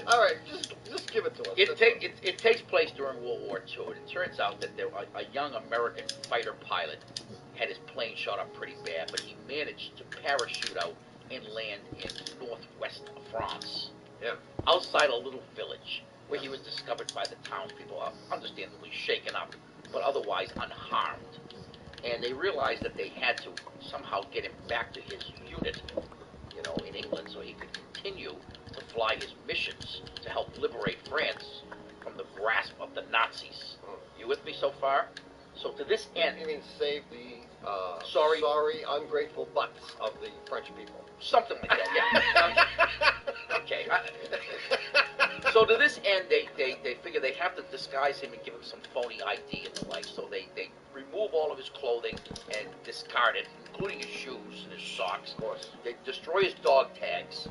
All right, just give it to us. It takes place during World War II, and it turns out that a young American fighter pilot had his plane shot up pretty bad, but he managed to parachute out and land in northwest of France. Yeah. Outside a little village, where he was discovered by the townspeople, understandably shaken up, but otherwise unharmed. And they realized that they had to somehow get him back to his unit, in England, so he could continue to fly his missions to help liberate France from the grasp of the Nazis. You with me so far? So to this end... You mean save the sorry, ungrateful butts of the French people. Something like that, yeah. Okay. So to this end, they figure they have to disguise him and give him some phony ID and the like, so they remove all of his clothing and discard it, including his shoes and his socks. Of course. They destroy his dog tags.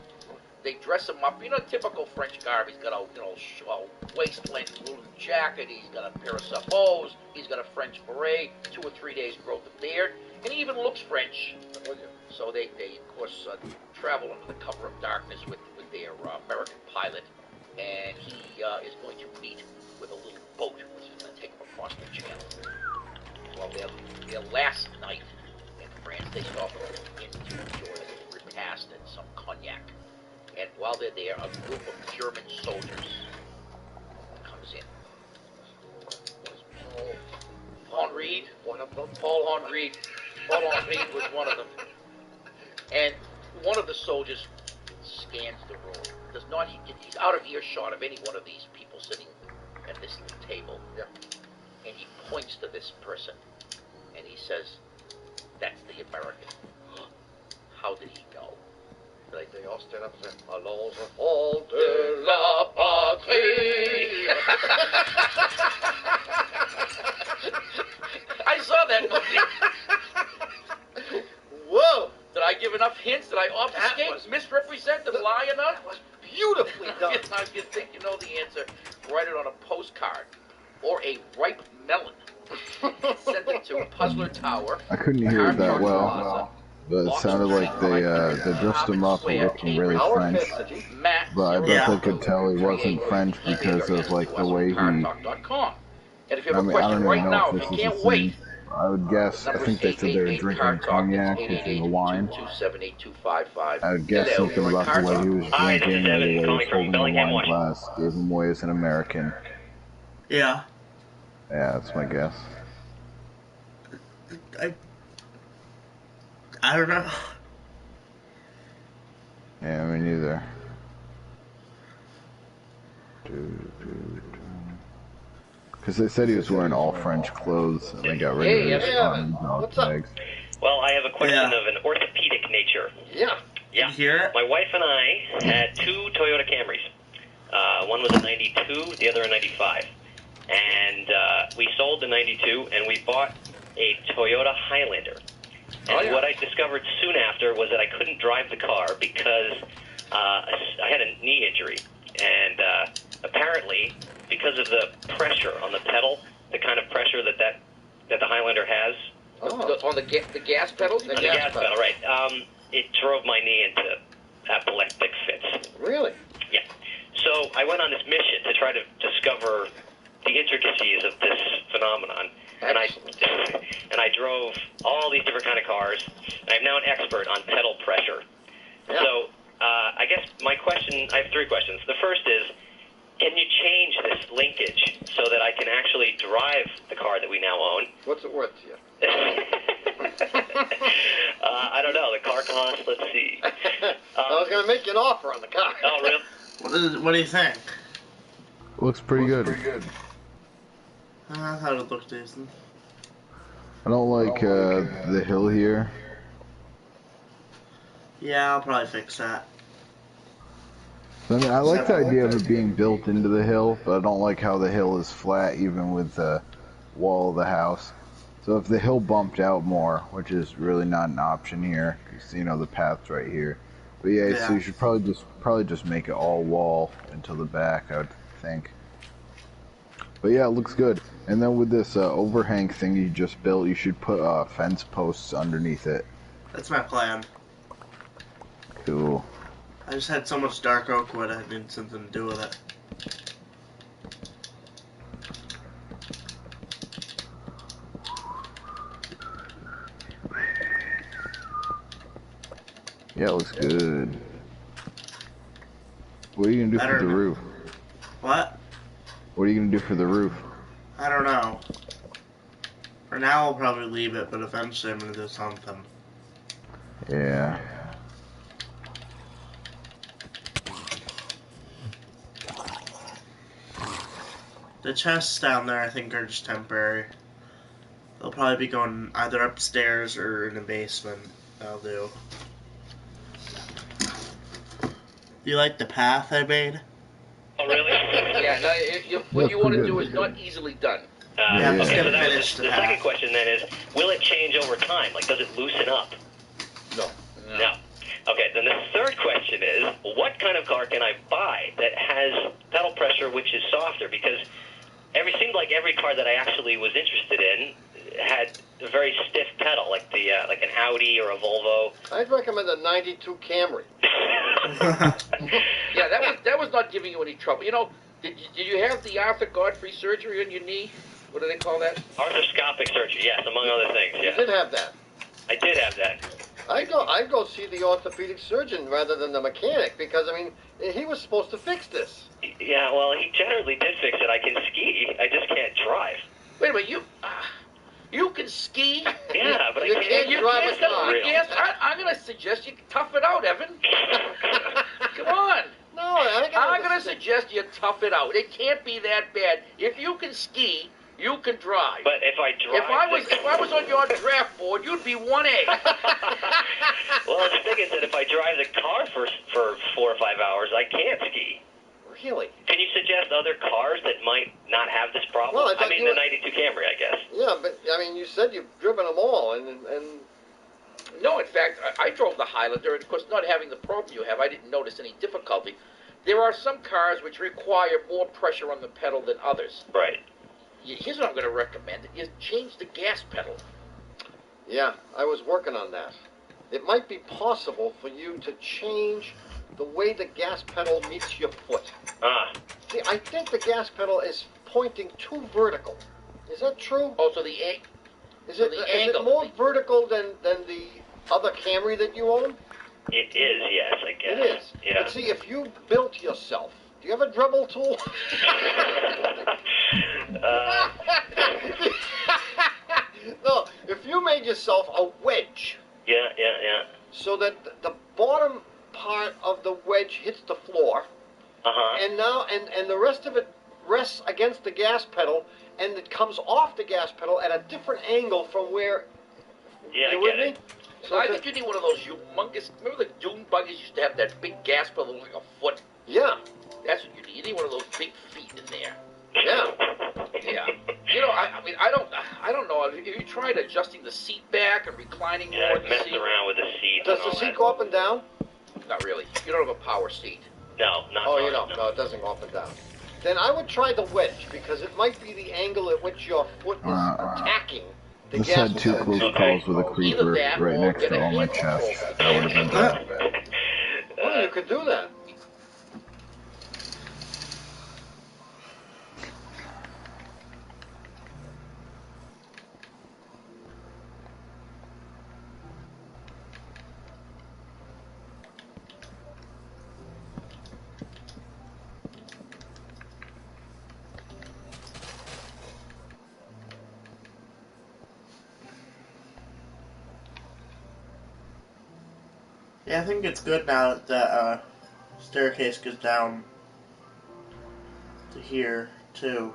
They dress him up, typical French garb. He's got a waist-length blue jacket. He's got a pair of sabots. He's got a French beret, 2 or 3 days growth of beard, and he even looks French. So they of course, travel under the cover of darkness with their American pilot, and he is going to meet with a little boat, which is going to take him across the channel. Well, their last night in France, they stop in to enjoy a repast and some cognac. And while they're there, a group of German soldiers comes in. Henri, one of them. Paul Henri. Paul Henri was one of them. And one of the soldiers scans the room. He's out of earshot of any one of these people sitting at this table. Yeah. And he points to this person, and he says, "That's the American." How did he know? They all stand up and say, "Allons enfants de la patrie." I saw that movie. Whoa! Did I give enough hints? Did I obfuscate, misrepresent, and lie enough? That was beautifully done. If you think you know the answer, write it on a postcard or a ripe melon. Send it to Puzzler Tower. I couldn't hear it that well, but it sounded like they dressed him up and looking really French. But I bet they could tell he wasn't French because of like the way he. And if you have a question right now, if you can't wait, I would guess. I think they said they were drinking cognac, which is a wine. I would guess something about the way he was drinking, or the way he was holding the wine glass, gave him away as an American. Yeah. Yeah, that's my guess. I don't know. Yeah, me neither. Because they said he was wearing all French clothes, and they got rid of his dog tags. Well, I have a question of an orthopedic nature. Yeah. Yeah. You hear it? My wife and I had 2 Toyota Camrys. One was a 92, the other a 95. And we sold the 92, and we bought a Toyota Highlander. And what I discovered soon after was that I couldn't drive the car because I had a knee injury. And apparently, because of the pressure on the pedal, the kind of pressure that the Highlander has. On the gas pedal? The gas pedal, right. It drove my knee into epileptic fits. Really? Yeah. So I went on this mission to try to discover the intricacies of this phenomenon. And I drove all these different kind of cars. I'm now an expert on pedal pressure. Yeah. So I guess my question, I have 3 questions. The first is, can you change this linkage so that I can actually drive the car that we now own? What's it worth to you? I don't know. The car cost, let's see. I was going to make you an offer on the car. Oh, really? What do you think? Looks pretty good. I thought it looked decent. I don't like the hill here. Yeah, I'll probably fix that. I mean, I like the idea of it being built into the hill, but I don't like how the hill is flat even with the wall of the house. So if the hill bumped out more, which is really not an option here, because you know the path's right here. But yeah, so you should probably just make it all wall until the back, I would think. But yeah, it looks good. And then with this overhang thing you just built, you should put fence posts underneath it. That's my plan. Cool. I just had so much dark oak wood, I needed something to do with it. Yeah, it looks good. What are you gonna do for the roof? What? What are you gonna do for the roof? I don't know. For now, I'll probably leave it, but eventually I'm gonna do something. Yeah. The chests down there, I think, are just temporary. They'll probably be going either upstairs or in the basement. That'll do. Do you like the path I made? Oh, really? Yeah, no, what you want to do is not easily done. Okay, so that was the second question then is, will it change over time? Like, does it loosen up? No. Okay, then the third question is, what kind of car can I buy that has pedal pressure which is softer? Because it seemed like every car that I actually was interested in had a very stiff pedal, like like an Audi or a Volvo. I'd recommend a 92 Camry. Yeah, that was not giving you any trouble. You know, did you have the Arthur Godfrey surgery on your knee? What do they call that? Arthroscopic surgery, yes, among other things. Yeah. You did have that. I did have that. I'd go see the orthopedic surgeon rather than the mechanic because, I mean, he was supposed to fix this. Yeah, well, he generally did fix it. I can ski. I just can't drive. Wait a minute, you can ski? Yeah, but you I can't drive a car. I'm going to suggest you tough it out, Evan. Come on. No, I'm going to suggest you tough it out. It can't be that bad. If you can ski, you can drive. But if I drive... If I was on your draft board, you'd be 1A. Well, the thing is that if I drive the car for 4 or 5 hours, I can't ski. Really? Can you suggest other cars that might not have this problem? Well, I mean, the 92 Camry, I guess. Yeah, but, I mean, you said you've driven them all, and... No, in fact, I drove the Highlander, and of course, not having the problem you have, I didn't notice any difficulty. There are some cars which require more pressure on the pedal than others. Right. Here's what I'm going to recommend. Is change the gas pedal. Yeah, I was working on that. It might be possible for you to change the way the gas pedal meets your foot. See, I think the gas pedal is pointing too vertical. Is that true? Oh, so is it more vertical than the other Camry that you own? It is, yes, I guess. It is. Yeah. But see, if you built yourself, do you have a Dremel tool? No, if you made yourself a wedge. Yeah. So that the bottom part of the wedge hits the floor. And now, and the rest of it rests against the gas pedal, and it comes off the gas pedal at a different angle from where. Yeah, you with me? So I think you need one of those humongous. Remember the dune buggies used to have that big gas pedal like a foot? Yeah. That's what you need. You need one of those big feet in there. Yeah. Yeah. You know, I mean, I don't know. Have you tried adjusting the seat back and reclining more? seat go up and down? Not really. You don't have a power seat. No, not Oh, mine, you don't. No, it doesn't go up and down. Then I would try the wedge, because it might be the angle at which your foot is attacking the Just gas. had 2 close calls with a creeper right next to all my chest. That would have been bad. Well, you could do that. Yeah, I think it's good now that that staircase goes down to here, too.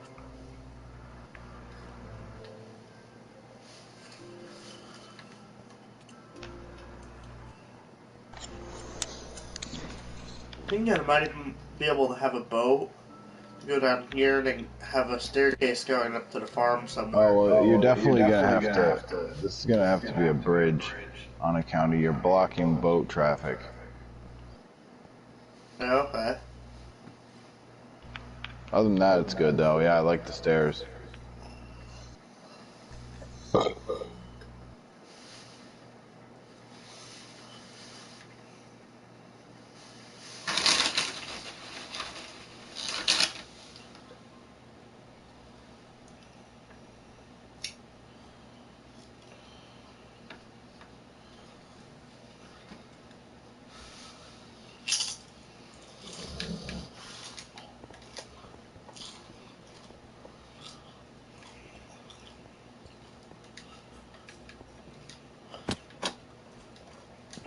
I think I might even be able to have a boat, go down here, and then have a staircase going up to the farm somewhere. Oh, well, you're definitely gonna have to. This is gonna have to be a bridge on account of your blocking boat traffic. Okay. Other than that, it's good though. Yeah, I like the stairs.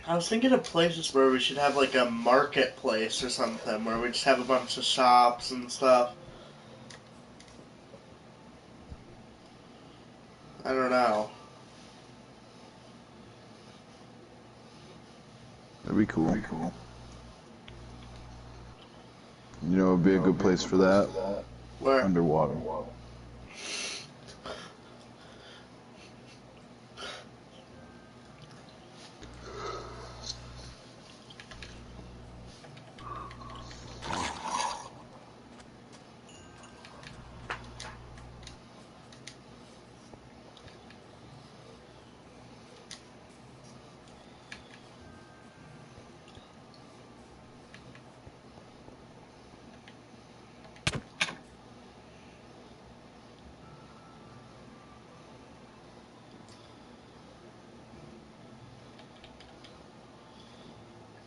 I was thinking of places where we should have like a marketplace or something, where we just have a bunch of shops and stuff. I don't know. That'd be cool. You know, it'd be a good place for that. Where? Underwater.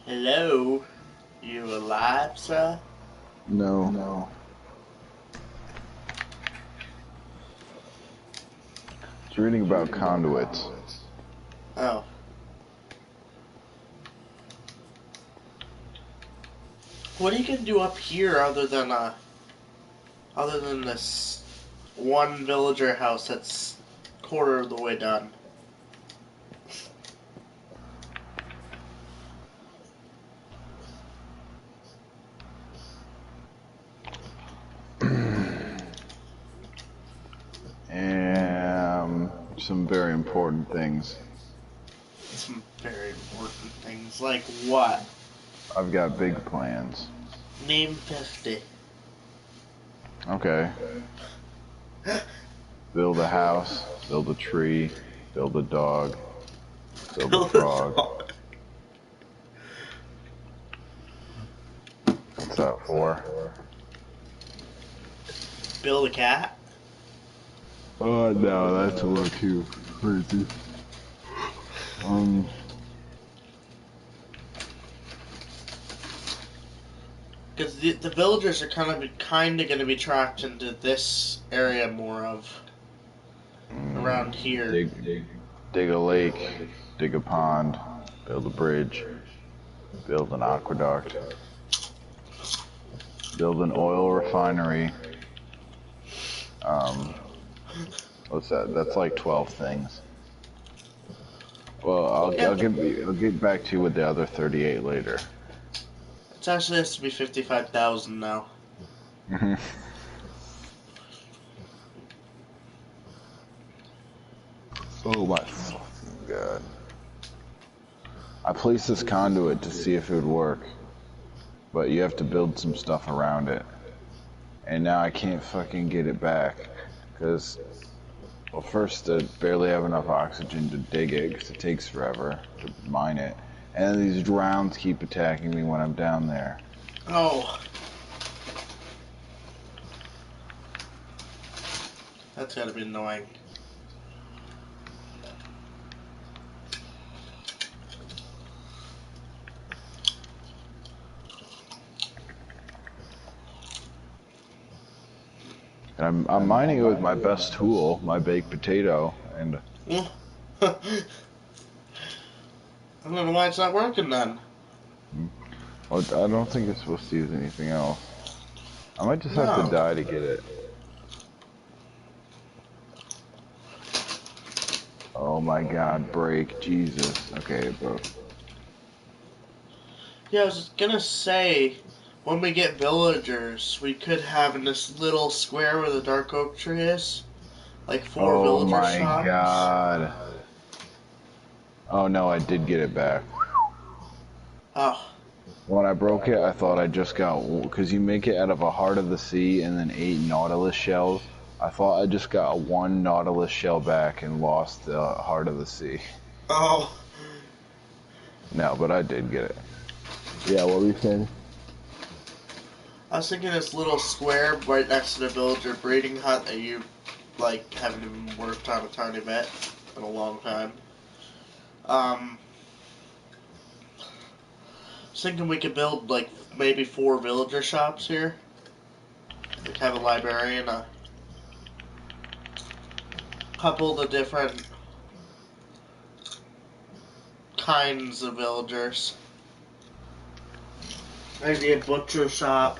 Hello? You alive, sir? No. It's reading about conduits. Oh. What are you gonna do up here other than this one villager house that's quarter of the way done? Some very important things. Some very important things, like what? I've got big plans. Name 50. Okay. Build a house, build a tree, build a dog, build a frog. What's that for? Build a cat? Oh no, that's a little too crazy. Because the villagers are kind of going to be tracked into this area more of around here. Dig a lake, dig a pond, build a bridge, build an aqueduct, build an oil refinery. What's that? That's like 12 things. Well, I'll get back to you with the other 38 later. It actually has to be 55,000 now. Oh my fucking god. I placed this conduit to see if it would work, but you have to build some stuff around it. And now I can't fucking get it back, because, well, first, I barely have enough oxygen to dig it, because it takes forever to mine it. And these drowns keep attacking me when I'm down there. Oh. That's gotta be annoying. And I'm mining it with my best tool, my baked potato, and... I don't know why it's not working then. Well, I don't think it's supposed to use anything else. I might just have to die to get it. Oh my god, break. Jesus. Okay, it broke. Yeah, I was just gonna say, when we get villagers, we could have in this little square where the dark oak tree is, like 4 villager shops. Oh my god. Oh no, I did get it back. Oh. When I broke it, I thought I just got, because you make it out of a heart of the sea and then 8 nautilus shells. I thought I just got 1 nautilus shell back and lost the heart of the sea. Oh. No, but I did get it. Yeah, what were you saying? I was thinking this little square right next to the villager breeding hut that you, like, haven't even worked on a tiny bit in a long time. I was thinking we could build, like, maybe 4 villager shops here. Like, have a librarian, a couple of the different kinds of villagers. Maybe a butcher shop,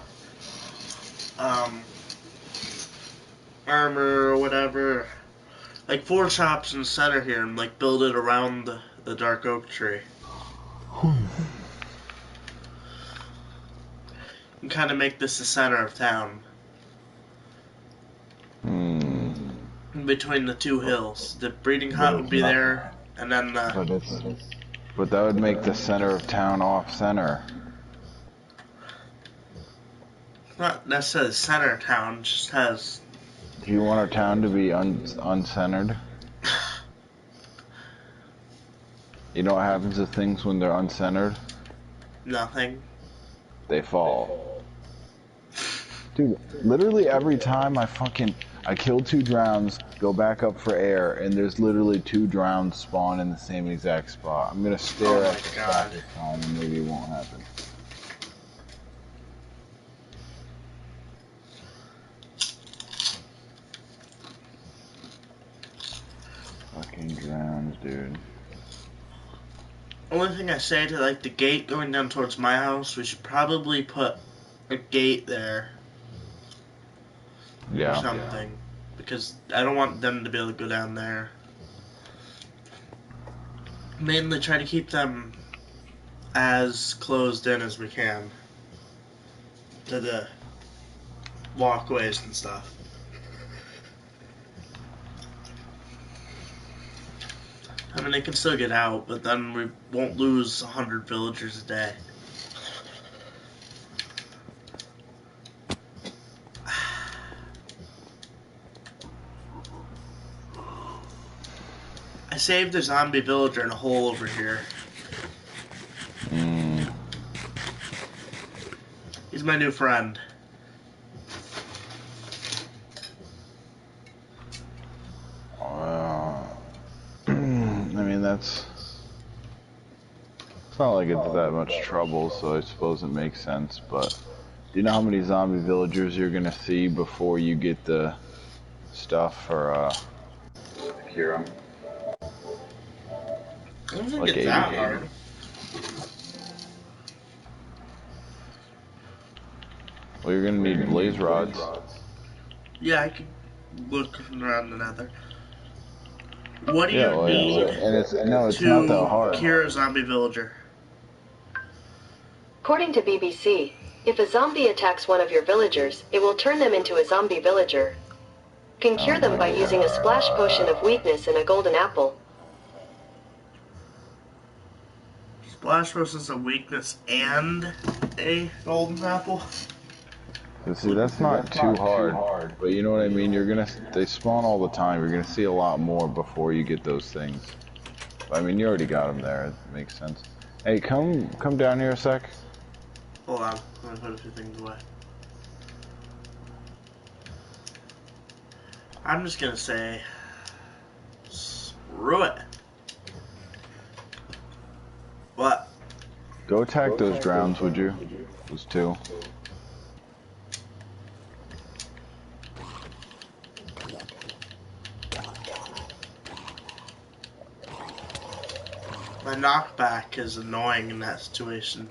armor or whatever. Like 4 shops in the center here, and like build it around the dark oak tree. And kind of make this the center of town. In between the 2 hills. The breeding hut would be there, and then the... But that would make the center of town off-center. Not necessarily center of town, just has... Do you want our town to be uncentered? You know what happens to things when they're uncentered? Nothing. They fall. Dude, literally every time I kill 2 drowns, go back up for air, and there's literally 2 drowns spawn in the same exact spot. I'm gonna stare at the spot this time and maybe it won't happen. Fucking drowns, dude. Only thing I say to like the gate going down towards my house, we should probably put a gate there. Yeah. Or something. Because I don't want them to be able to go down there. Mainly try to keep them as closed in as we can. To the walkways and stuff. I mean, they can still get out, but then we won't lose 100 villagers a day. I saved a zombie villager in a hole over here. He's my new friend. I mean, it's not like it's that much trouble, so I suppose it makes sense, but do you know how many zombie villagers you're gonna see before you get the stuff for, cure them? I don't think it's that hard. Well, you're gonna need blaze rods. Yeah, I could look around the nether. What do you need to cure a zombie villager? According to BBC, if a zombie attacks one of your villagers, it will turn them into a zombie villager. You can cure them by using a splash potion of weakness and a golden apple. Splash Rose is a weakness and a golden apple. So see, that's not too hard, but you know what I mean? They spawn all the time. You're gonna see a lot more before you get those things. I mean, you already got them there. It makes sense. Hey, come down here a sec. Hold on, let me put a few things away. I'm just gonna say, screw it. What? Go attack those drowns, would you? Those two. My knockback is annoying in that situation.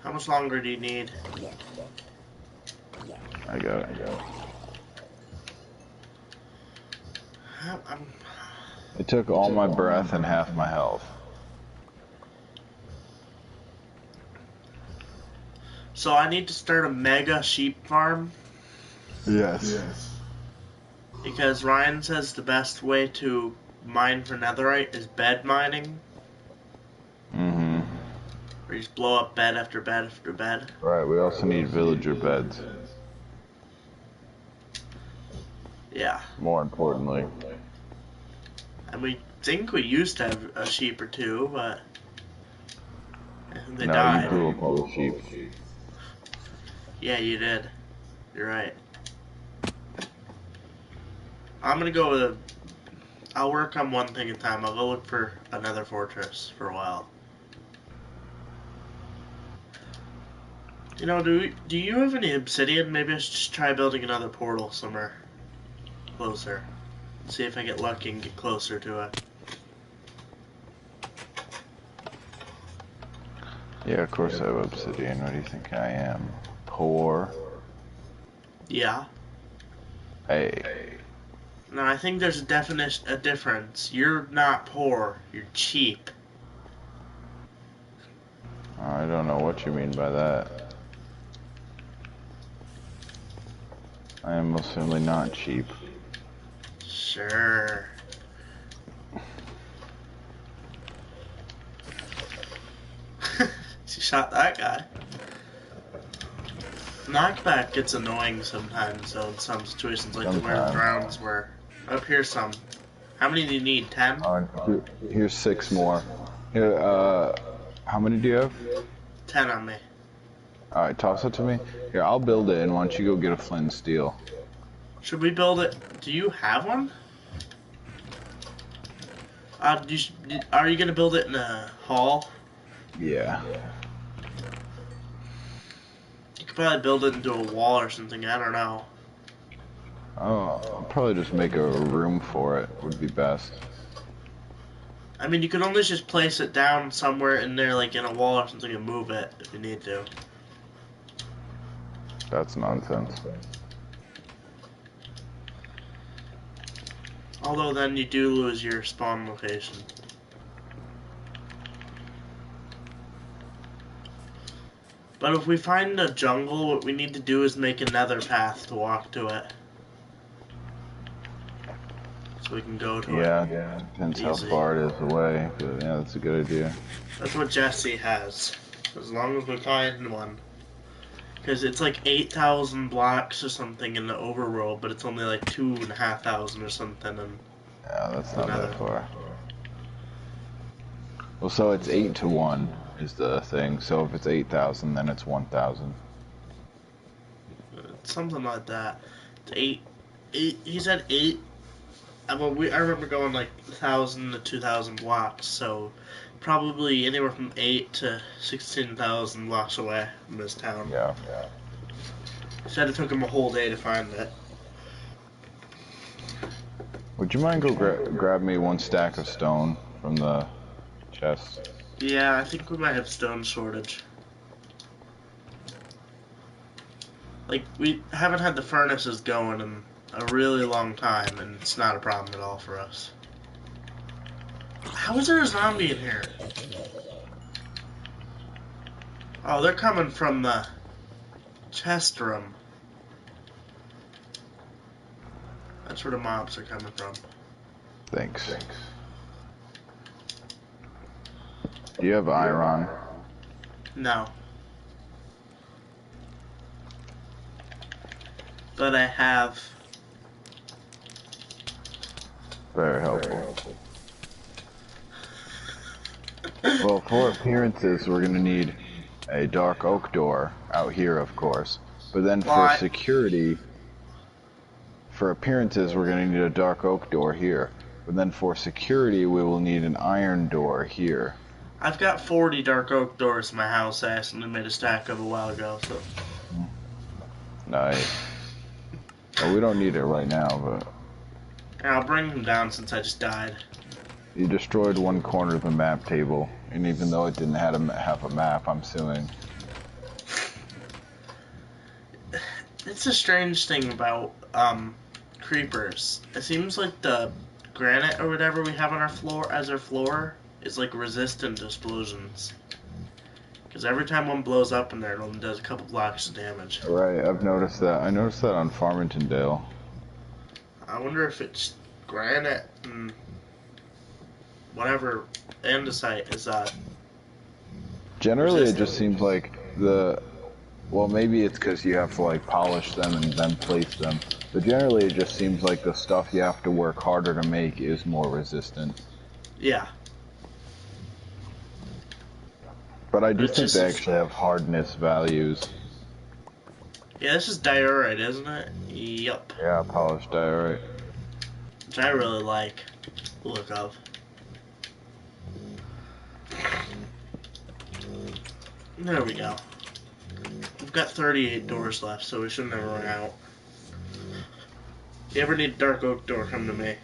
How much longer do you need? I got it. It took all my breath and half my health. So I need to start a mega sheep farm? Yes. Because Ryan says the best way to mine for netherite is bed mining. Mm-hmm. Where you just blow up bed after bed after bed. Right, we also need villager beds. Yeah. More importantly. And we think we used to have a sheep or two, but they No, died. you blew up all the sheep. Yeah, you did. You're right. I'm gonna go with I'll work on one thing at a time. I'll go look for another fortress for a while. You know, do you have any obsidian? Maybe I should just try building another portal somewhere closer. See if I get lucky and get closer to it. Yeah, of course I have obsidian. What do you think I am? Poor? Yeah. Hey. No, I think there's a difference. You're not poor. You're cheap. I don't know what you mean by that. I am most certainly not cheap. Sure. She shot that guy. Knockback gets annoying sometimes, though, in some situations, like the where the drowns were. Up here's some. How many do you need? 10? Here's 6 more. Here, how many do you have? 10 on me. Alright, toss it to me. Here, I'll build it, and why don't you go get a flint and steel? Should we build it? Do you have one? Are you gonna build it in a hall? Yeah. You could probably build it into a wall or something, I don't know. Oh, I'll probably just make a room for it, would be best. I mean, you can always just place it down somewhere in there, like in a wall or something, and move it if you need to. That's nonsense. Although then you do lose your spawn location. But if we find a jungle, what we need to do is make another path to walk to it. So we can go to it. Yeah, depends how far it is away, but yeah, that's a good idea. That's what Jesse has. As long as we find one. Because it's like 8,000 blocks or something in the overworld, but it's only like 2,500 or something. And yeah, that's not that far. Well, so it's 8 to 1 is the thing. So if it's 8,000, then it's 1,000. Something like that. It's 8. He said 8. Well, I remember going like 1,000 to 2,000 blocks. So probably anywhere from 8 to 16,000 blocks away from this town. Yeah. He said it took him a whole day to find it. Would you mind go grab me 1 stack of stone from the chest? Yeah, I think we might have stone shortage. Like, we haven't had the furnaces going in a really long time, and it's not a problem at all for us. How is there a zombie in here? Oh, they're coming from the chest room. That's where the mobs are coming from. Thanks. Do you have iron? No. But I have... Very helpful. Well, for appearances, we're going to need a dark oak door out here, of course. But then for security, for appearances, we're going to need a dark oak door here. But then for security, we will need an iron door here. I've got 40 dark oak doors in my house. I accidentally made a stack of a while ago, so... Nice. Well, we don't need it right now, but... I'll bring them down since I just died. You destroyed one corner of the map table, and even though it didn't have a map, I'm suing. It's a strange thing about creepers. It seems like the granite or whatever we have on our floor as our floor is like resistant to explosions. Because every time one blows up in there, it only does a couple blocks of damage. Right, I've noticed that. I noticed that on Farmingtondale. I wonder if it's granite and whatever andesite is Generally, resistant. it just seems like well, maybe it's because you have to like polish them and then place them. But generally, it just seems like the stuff you have to work harder to make is more resistant. Yeah. But I do think they actually have hardness values. Yeah, this is diorite, isn't it? Yup. Yeah, polished diorite. Which I really like the look of. There we go. We've got 38 doors left, so we shouldn't have run out. If you ever need a dark oak door, come to me.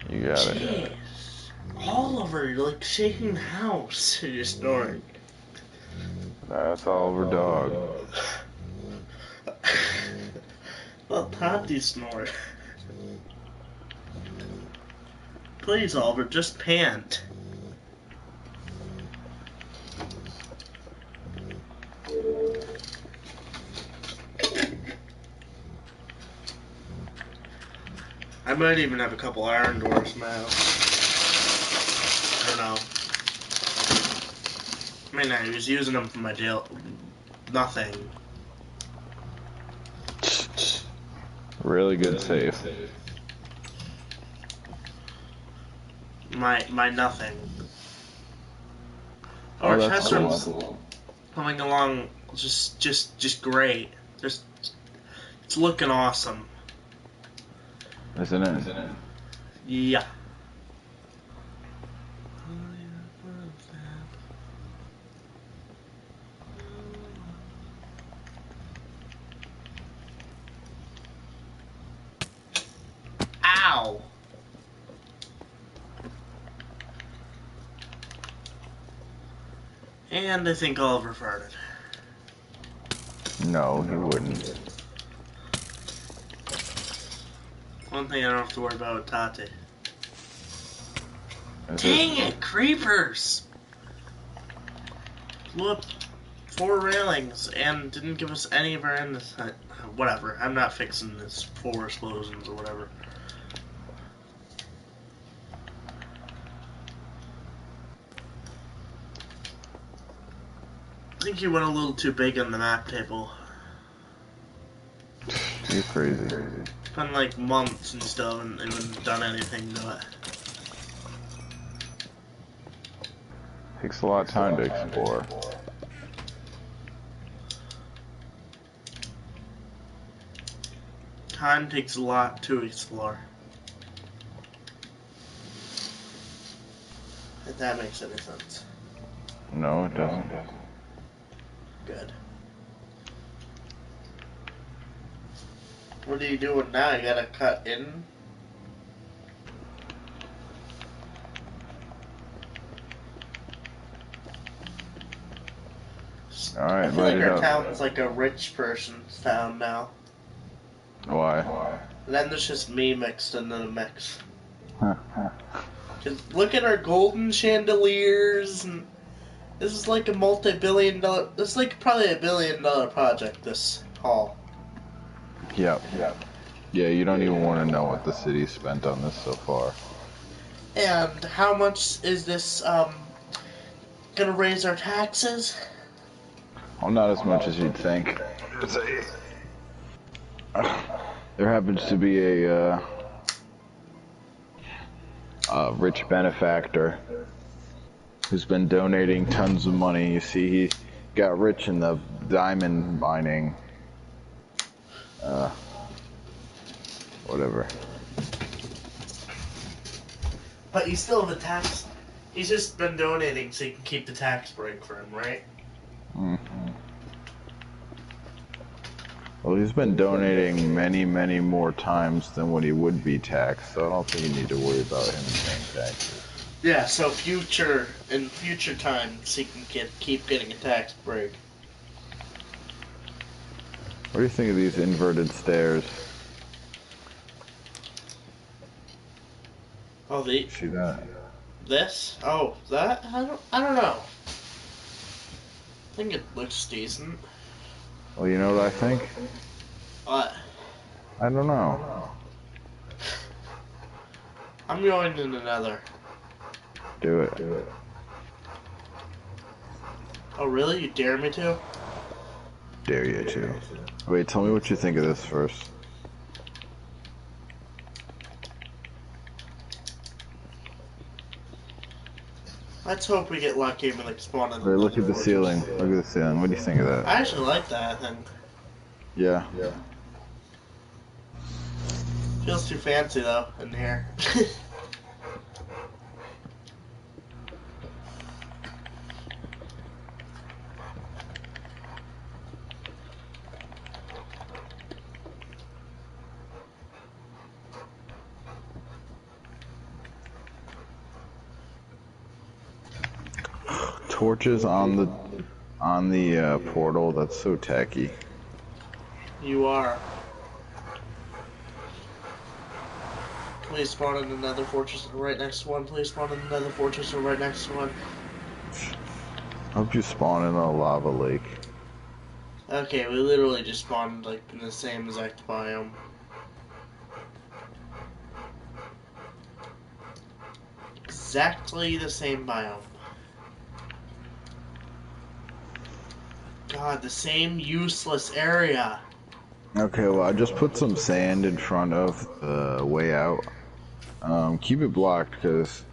You got it. Jeez. Oliver, you're like shaking the house. You're snoring. That's Oliver Dog. Well, Tati snored. Please, Oliver, just pant. I might even have a couple iron doors in my house. I don't know. I mean, I was using them for my nothing. Really good save. My nothing. Oh, Our that's test room's cool. coming along just great. It's looking awesome. Isn't it? Yeah. Ow! And I think Oliver farted. No, he wouldn't. One thing I don't have to worry about with Tati. Is Dang it, creepers! Blew up 4 railings and didn't give us any of our endless. Whatever, I'm not fixing this 4 explosions or whatever. I think you went a little too big on the map table. You're crazy. It's been like months and still haven't even done anything to it. Takes a lot of time to explore. Time takes a lot to explore. If that makes any sense. No, it doesn't. Good. What are you doing now? You gotta cut in? Alright, I feel light like it our up. town's like a rich person's town now. Why? And then there's just me mixed into the mix. Just look at our golden chandeliers, and this is like a multi-billion-dollar. This is like probably $1 billion project. This hall. Yep. Yeah, you don't even want to know what the city spent on this so far. And how much is this gonna raise our taxes? Well, not as much as you'd think. There happens to be a rich benefactor who's been donating tons of money. You see, he got rich in the diamond mining. Whatever. But you still have a tax. He's just been donating so you can keep the tax break for him, right? Mm-hmm. Well, he's been donating many, many more times than what he would be taxed, so I don't think you need to worry about him paying taxes. Yeah, so in future times, he can keep getting a tax break. What do you think of these inverted stairs? Oh, See that? This? Oh, that? I don't know. I think it looks decent. Well, you know what I think? What? I don't know. I'm going in another. Do it. Oh, really? You dare me to? Dare you to. Wait, tell me what you think of this first. Let's hope we get lucky and like spawn in. Wait, look at the ceiling. Look at the ceiling. What do you think of that? I actually like that, I think. Yeah. Feels too fancy, though, in here. Torches on the portal. That's so tacky. You are. Please spawn in another fortress right next to one. Please spawn in another fortress right next to one. I hope you spawn in a lava lake. Okay, we literally just spawned like in the same exact biome. Exactly the same biome. God, the same useless area. Okay, well, I just put some sand in front of the way out. Keep it blocked because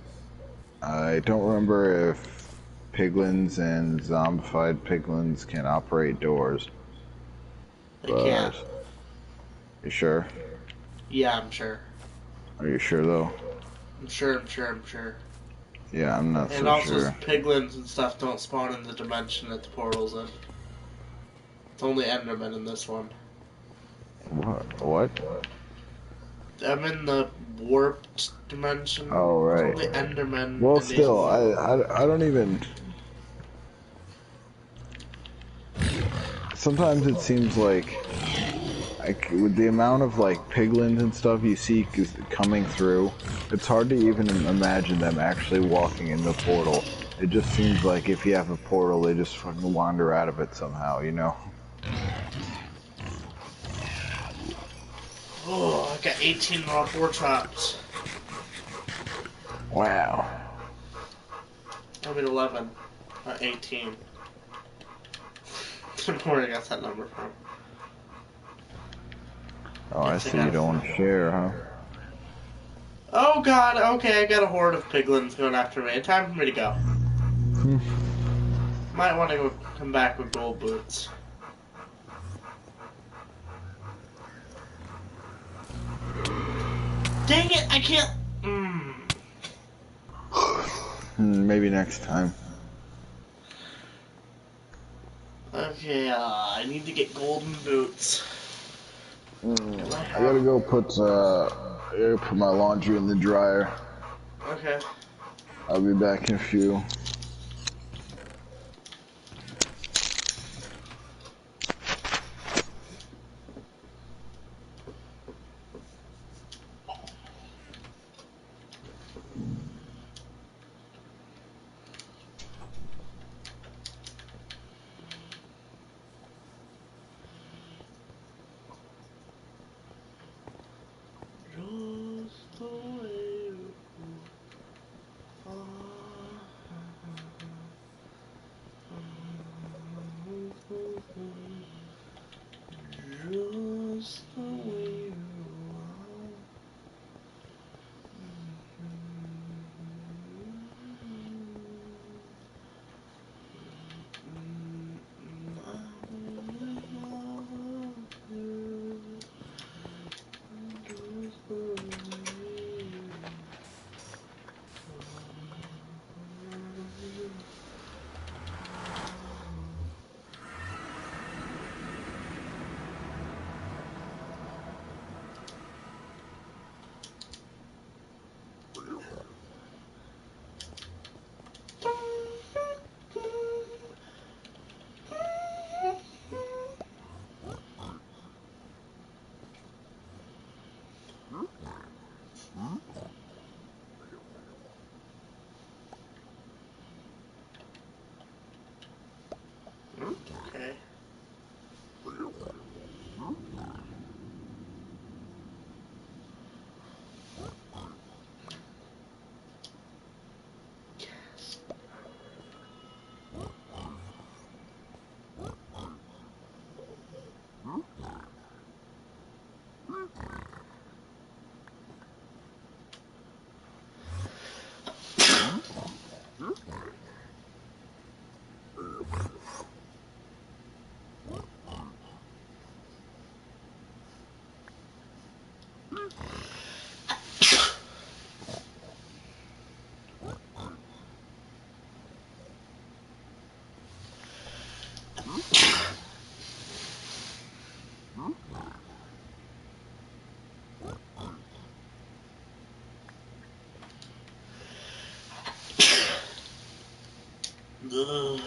I don't remember if piglins and zombified piglins can operate doors. They can't. You sure? Yeah, I'm sure. Are you sure though? I'm sure. Yeah, I'm not And so also, sure. piglins and stuff don't spawn in the dimension that the portal's in. It's only Endermen in this one. What? I'm in the warped dimension. Oh, right. It's only Endermen. Well, still, I don't even... Sometimes it seems like with the amount of like piglins and stuff you see coming through, it's hard to even imagine them actually walking in the portal. It just seems like if you have a portal, they just fucking wander out of it somehow, you know? Oh, I got 18 raw 4 traps. Wow. I mean 11, not 18. I don't know where I got that number from. Oh, I see you don't want to share, huh? Oh god, okay, I got a horde of piglins going after me. Time for me to go. Might want to come back with gold boots. Dang it, I can't... Maybe next time. Okay, I need to get golden boots. I gotta go put my laundry in the dryer. Okay. I'll be back in a few. Okay. Ugh.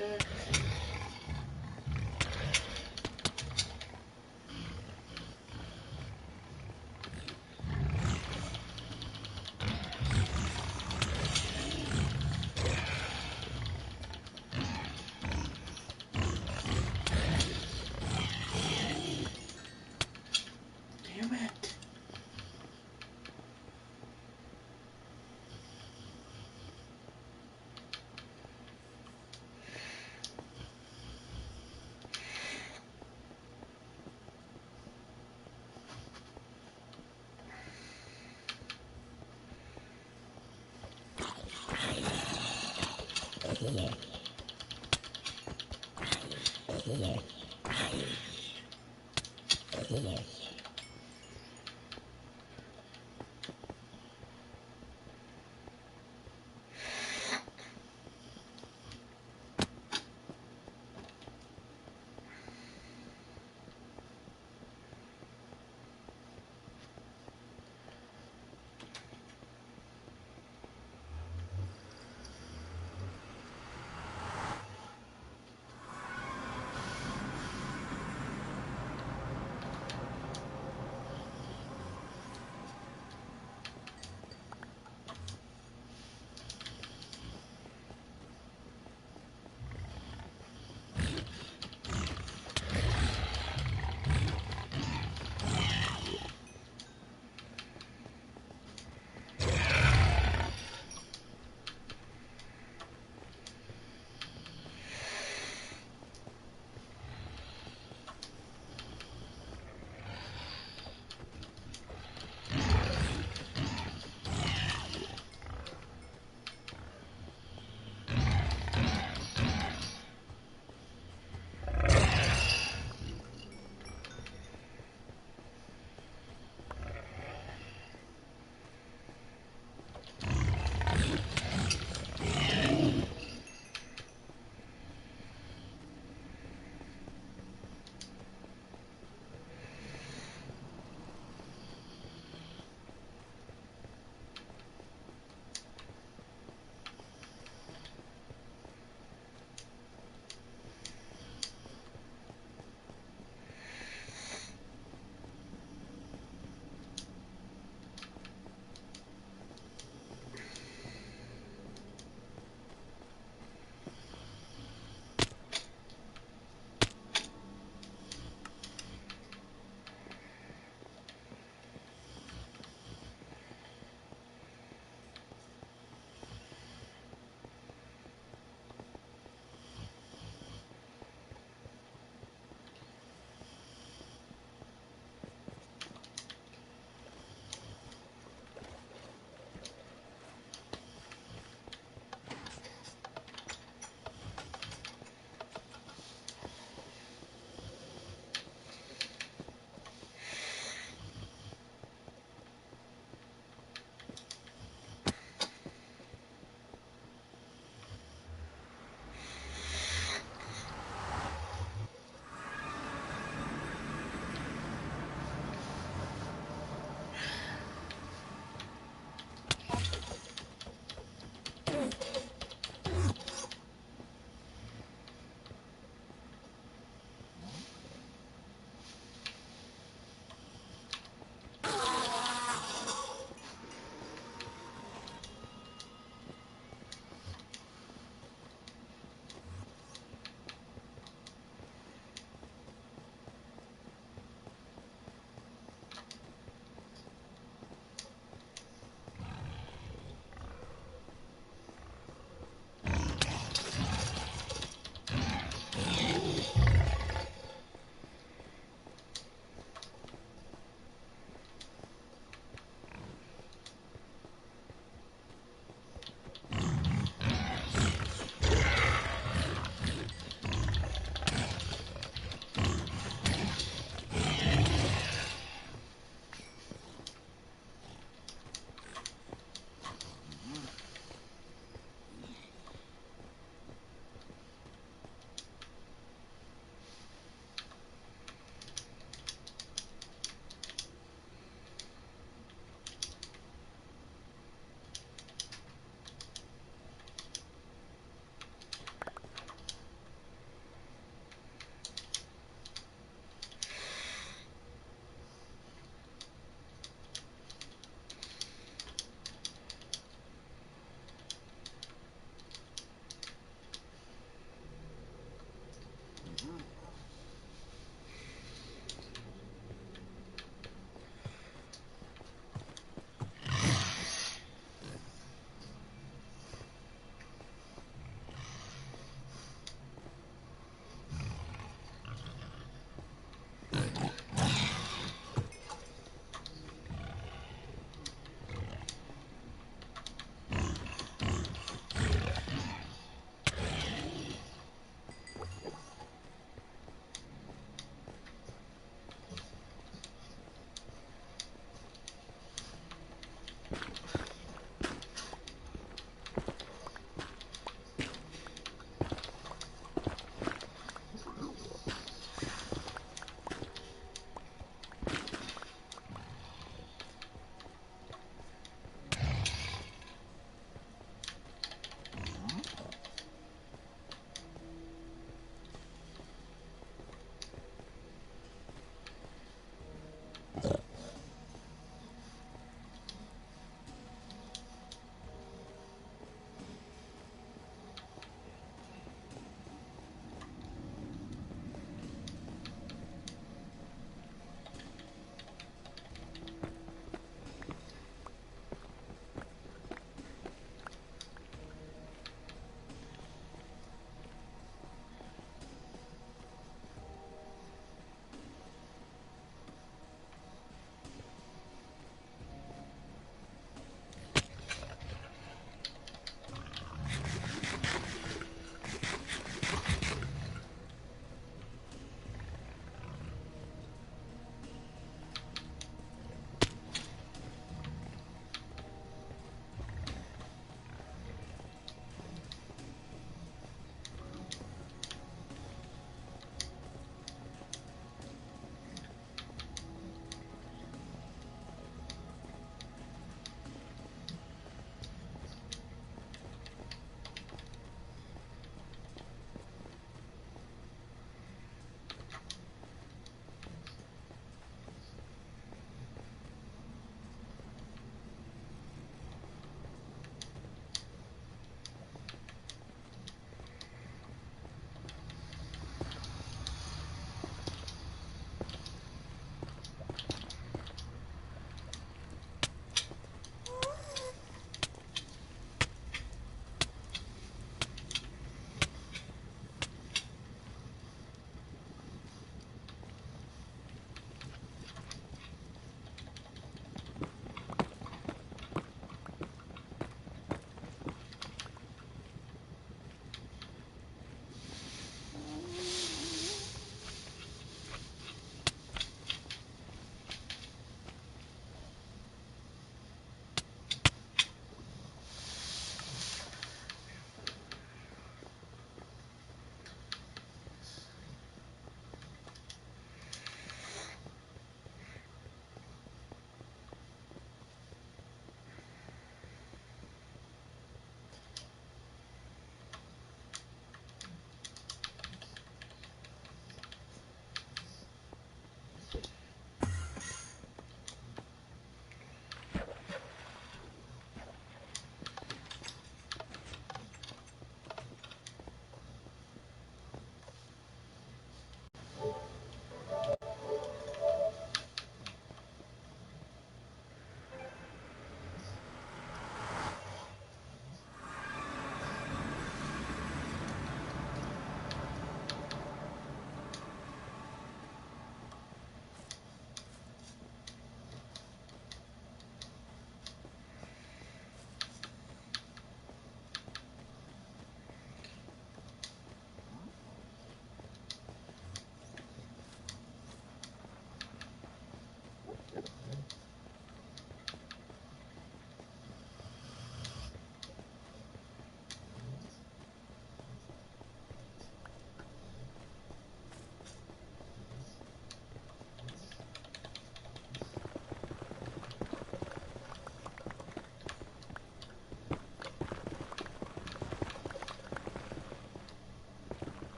Okay. Damn it.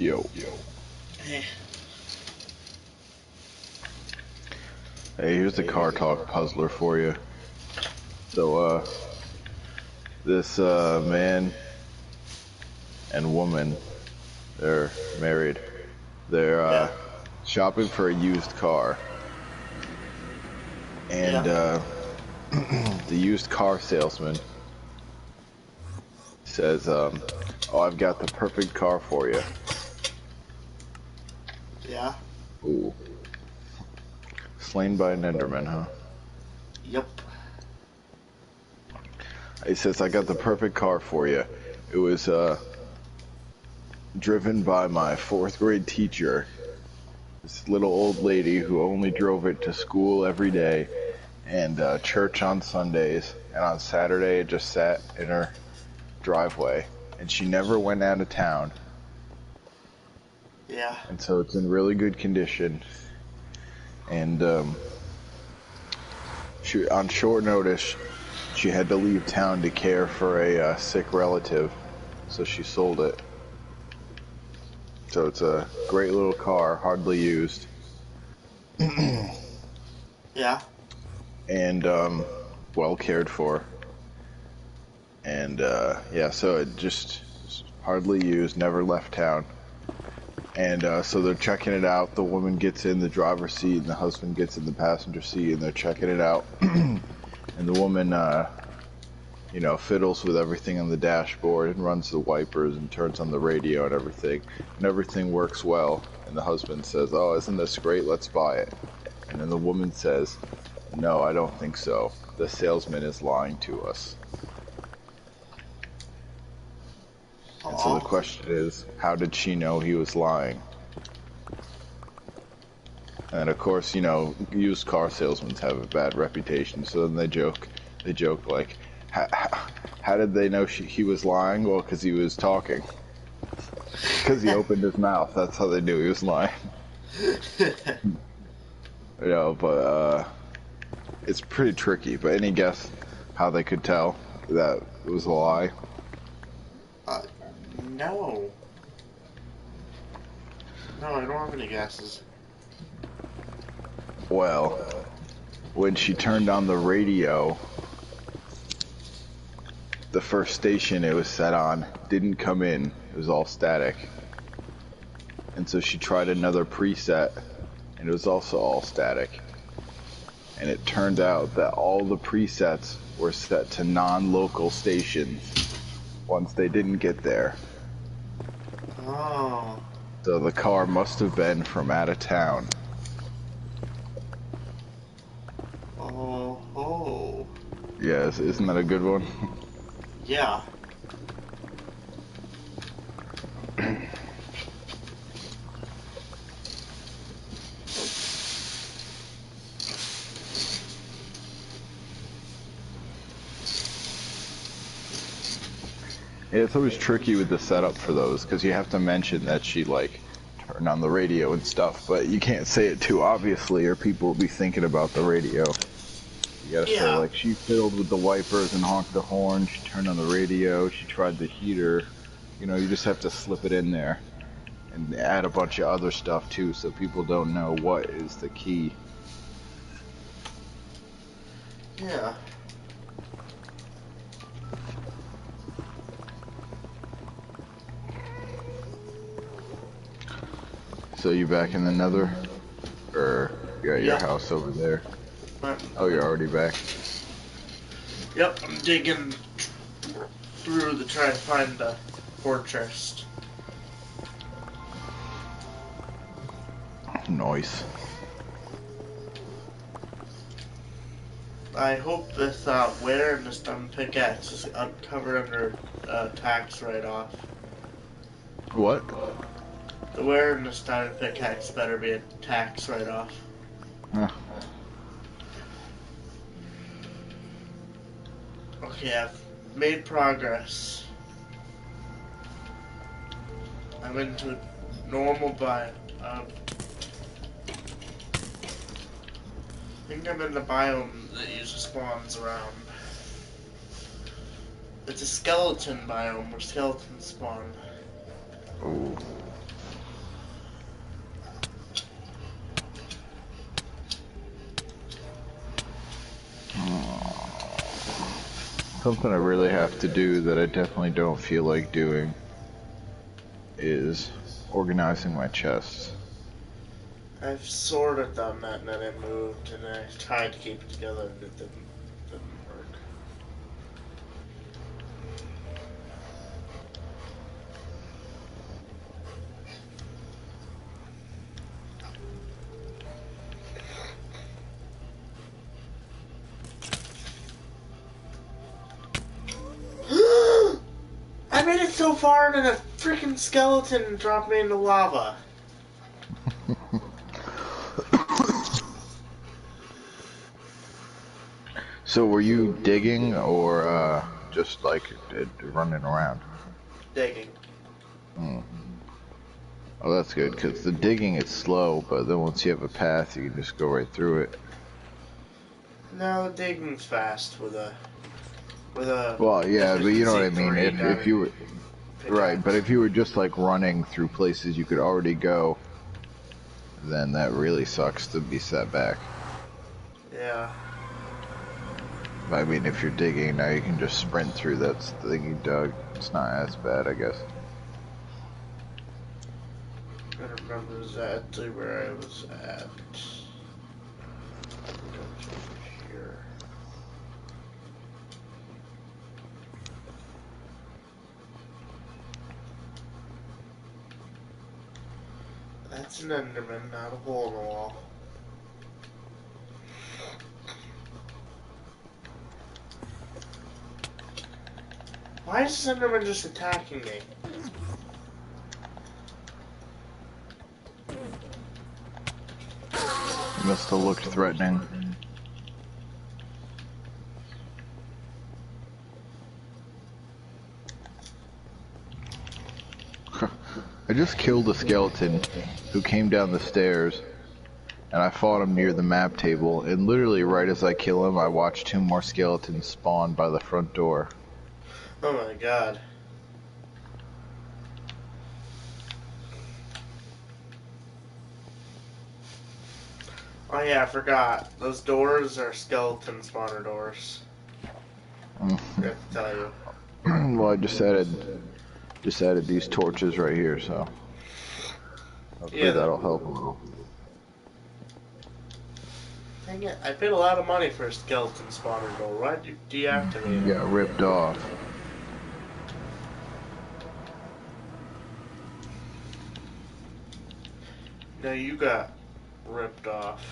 Yo. Hey. Hey, here's the car talk puzzler for you. So, this man and woman, they're married. They're shopping for a used car. And the used car salesman says, oh, I've got the perfect car for you. Yeah. Ooh. Slain by an Enderman, huh? Yep. He says, I got the perfect car for you. It was driven by my 4th grade teacher. This little old lady who only drove it to school every day and church on Sundays. And on Saturday it just sat in her driveway. And she never went out of town. Yeah. And so it's in really good condition. And on short notice, she had to leave town to care for a sick relative, so she sold it. So it's a great little car, hardly used. Yeah. And well cared for. And yeah, so it just hardly used, never left town. And so they're checking it out. The woman gets in the driver's seat and the husband gets in the passenger seat, and they're checking it out. And the woman, you know, fiddles with everything on the dashboard and runs the wipers and turns on the radio and everything works well. And the husband says, oh, isn't this great? Let's buy it. And then the woman says, no, I don't think so. The salesman is lying to us. And so the question is, how did she know he was lying? And of course, you know, used car salesmen have a bad reputation, so then they joke like, how did they know he was lying? Well, because he was talking. Because he opened his mouth, that's how they knew he was lying. You know, but it's pretty tricky. But any guess how they could tell that it was a lie? No. No, I don't have any guesses. Well, when she turned on the radio, the first station it was set on didn't come in. It was all static. And so she tried another preset, and it was also all static. And it turned out that all the presets were set to non-local stations once they didn't get there. Oh. So the car must have been from out of town. Oh. Yes, isn't that a good one? Yeah. Yeah, it's always tricky with the setup for those, because you have to mention that she, like, turned on the radio and stuff, but you can't say it too obviously or people will be thinking about the radio. You gotta say, like, she fiddled with the wipers and honked the horn, she turned on the radio, she tried the heater. You know, you just have to slip it in there and add a bunch of other stuff, too, so people don't know what is the key. Yeah. So you back in the Nether? Or you're at your house over there? Oh, you're already back? Yep, I'm digging through to try to find the fortress. Nice. I hope this wear and this stone pickaxe is covered under tax write-off. What? The wear and the stone pickaxe better be a tax write-off. Huh. Okay, I've made progress. I'm into a normal biome. I think I'm in the biome that usually spawns around. It's a skeleton biome where skeletons spawn. Ooh. something I really have to do that I definitely don't feel like doing is organizing my chests. I've sort of done that, and then it moved, and I tried to keep it together, and it didn't work. I made it so far, and a freaking skeleton dropped me into lava. So were you digging or just like running around? Digging. Hmm. Oh, that's good, because the digging is slow, but then once you have a path, you can just go right through it. No, digging's fast with a Well, yeah, but you know what I mean. If you were right, but if you were just like running through places you could already go, then that really sucks to be set back. Yeah. I mean, if you're digging now, you can just sprint through that thing you dug. It's not as bad, I guess. I don't remember exactly where I was at. Here. That's an Enderman, not a hole in the wall. Why is this Enderman just attacking me? It must have looked threatening. I just killed a skeleton who came down the stairs, and I fought him near the map table, and literally right as I kill him, I watch 2 more skeletons spawn by the front door. Oh my god. Oh yeah, I forgot. Those doors are skeleton spawner doors. I forgot to tell you. Well, I just added these torches right here, so hopefully Yeah, that'll help a little. Dang it, I paid a lot of money for a skeleton spawner door. Why did you deactivate it? Got ripped off. No, you got ripped off.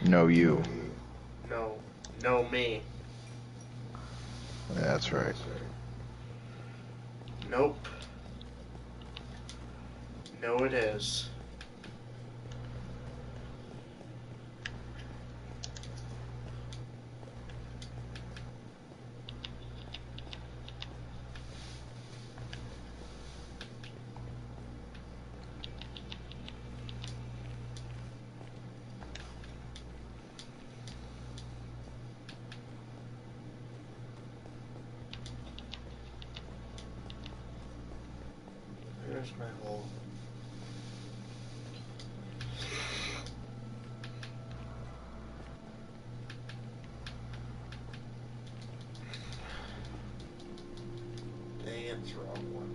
No, you. No, me. Yeah, that's right. Nope. No, it is. There's my hole. Dang, it's the wrong one.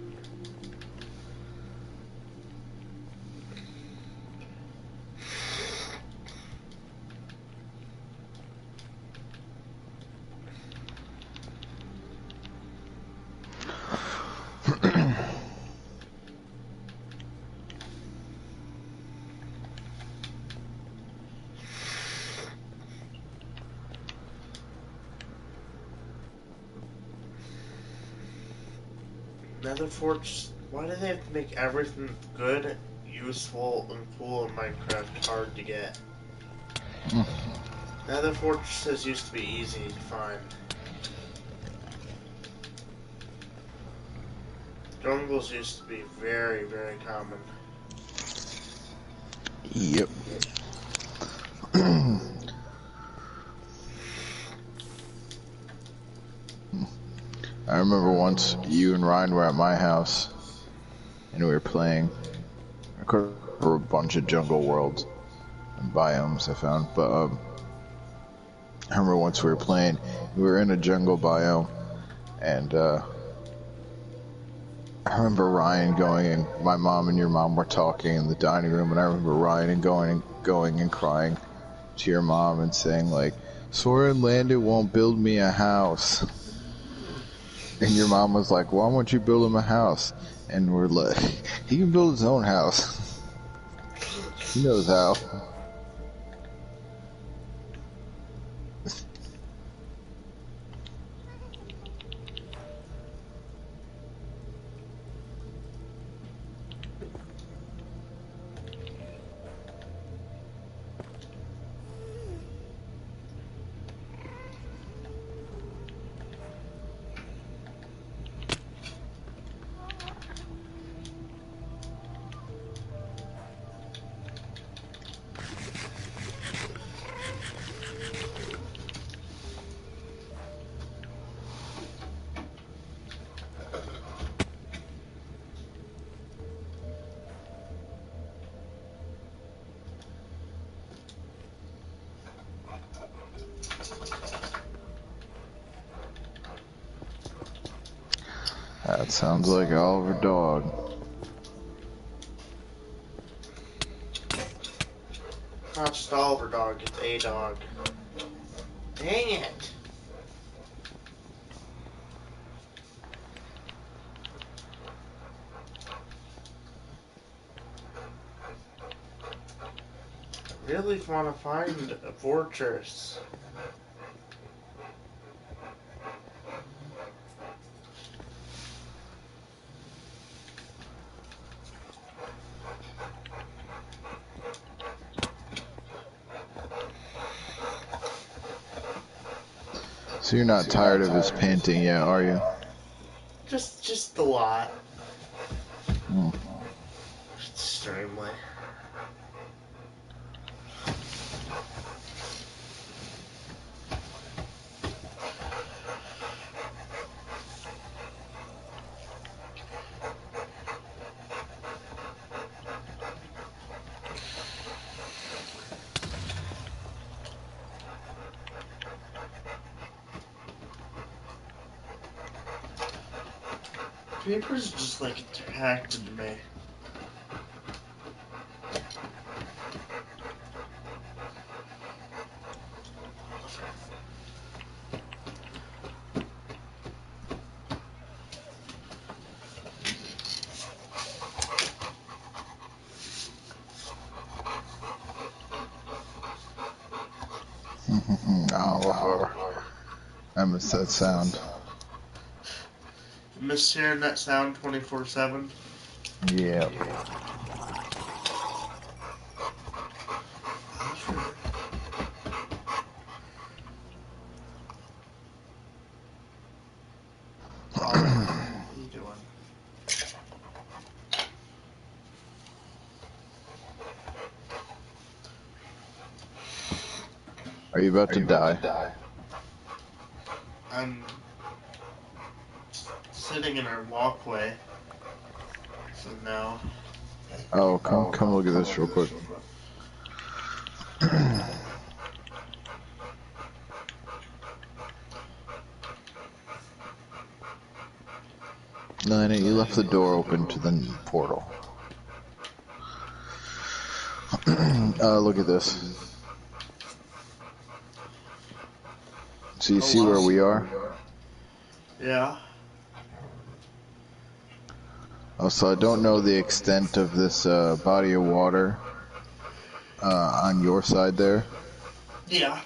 Nether Forge, why do they have to make everything good, useful, and cool in Minecraft hard to get? Nether Fortresses used to be easy to find. Jungles used to be very, very common. Yep. I remember once you and Ryan were at my house, and we were playing. I could for a bunch of jungle worlds and biomes I found, but I remember once we were playing, we were in a jungle biome, and I remember Ryan going, and my mom and your mom were talking in the dining room, and I remember Ryan going and crying to your mom and saying, like, Soren Landit won't build me a house. And your mom was like, why won't you build him a house? And we're like, he can build his own house. He knows how. That sounds like Oliver Dog. Not just Oliver Dog, it's a dog. Dang it! I really want to find a fortress. So you're not tired of his panting yet, are you? Just a lot. Mm. Extremely. Papers just like attracted me. Oh, I miss that sound. Miss hearing that sound 24/7? Yeah. What are you doing? Are you about to die? I'm sitting in our walkway. So no. Oh, come look at this real quick. No, you left the door open to the portal. Look at this. So you see where we are? Yeah. Oh, so I don't know the extent of this body of water on your side there. Yeah.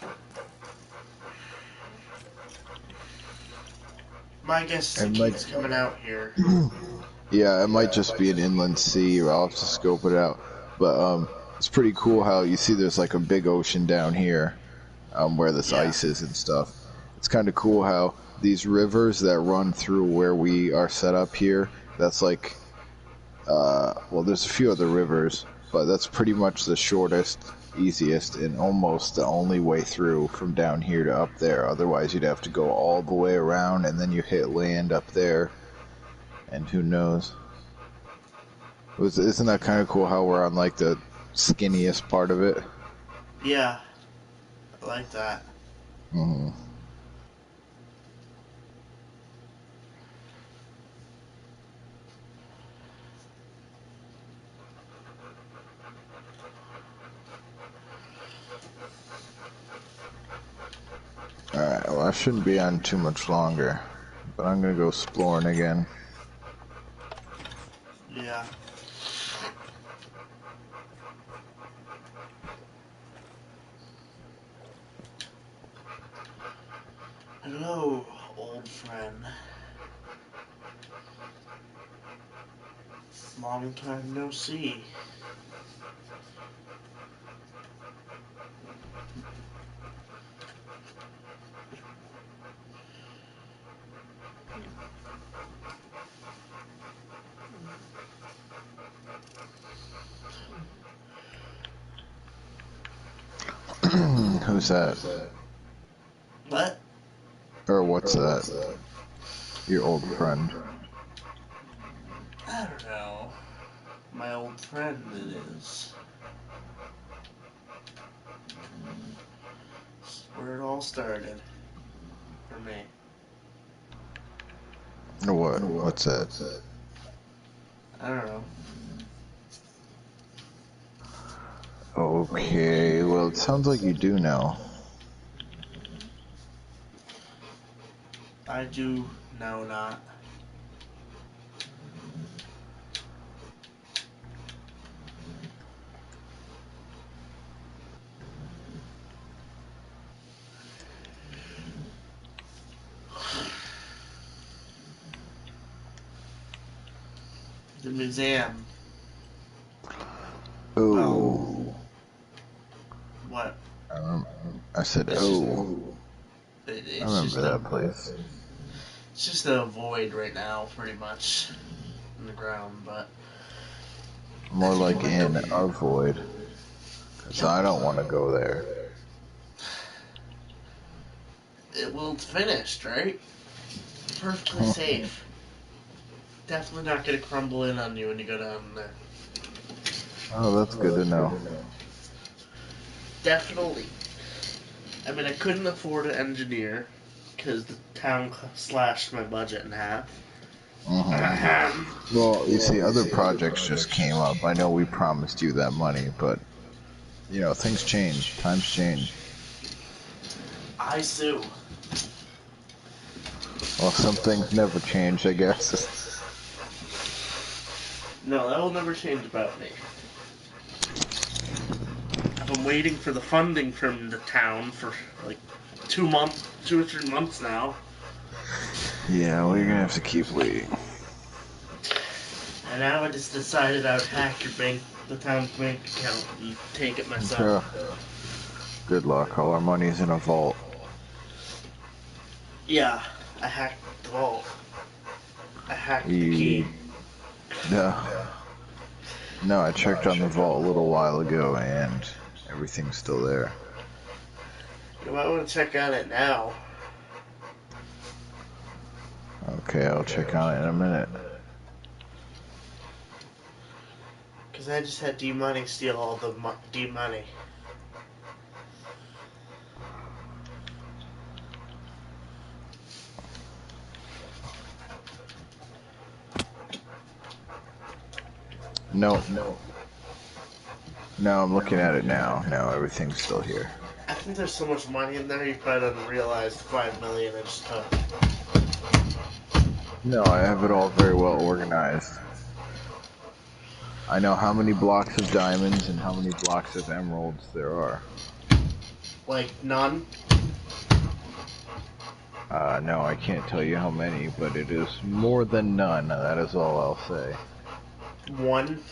My guess is it keeps coming out here. Yeah, it might just be an inland sea, or I'll have to scope it out. But it's pretty cool how you see there's like a big ocean down here where this ice is and stuff. It's kind of cool how these rivers that run through where we are set up here, that's like, well, there's a few other rivers, but that's pretty much the shortest, easiest, and almost the only way through from down here to up there. Otherwise, you'd have to go all the way around, and then you hit land up there, and who knows. Isn't that kind of cool how we're on, like, the skinniest part of it? Yeah. I like that. Mm-hmm. Alright, well I shouldn't be on too much longer, but I'm gonna go exploring again. Yeah. Hello, old friend. Long time no see. Who's that? What? Or what's that? Your old friend. I don't know. My old friend, it is. It's where it all started. For me. Or what? What's that? I don't know. Okay, well it sounds like you do know. I do know not. The museum. Oh. What? I said, It's oh. It's I remember just that place. It's just a void right now, pretty much, in the ground, but... More like in a void. Because I don't want to go there. It's finished, right? Perfectly safe. Definitely not gonna crumble in on you when you go down there. Oh, that's good to know. Definitely. I mean, I couldn't afford an engineer, because the town slashed my budget in half. Well, you see, other projects just came up. I know we promised you that money, but, you know, things change. Times change. I sue. Well, some things never change, I guess. No, that will never change about me. I've been waiting for the funding from the town for like 2 or 3 months now. Yeah, well, you're gonna have to keep waiting. And now I just decided I would hack the town's bank account and take it myself. Good luck. All our money's in a vault. Yeah, I hacked the vault. I hacked the key. No, I checked on the vault a little while ago, and everything's still there. You might want to check on it now. Okay, I'll check on it in a minute. Because I just had D-Money steal all the D-Money. No. No, I'm looking at it now. No, everything's still here. I think there's so much money in there you probably didn't realize the $5 million I just took. No, I have it all very well organized. I know how many blocks of diamonds and how many blocks of emeralds there are. Like, none? No, I can't tell you how many, but it is more than none. That is all I'll say. 1?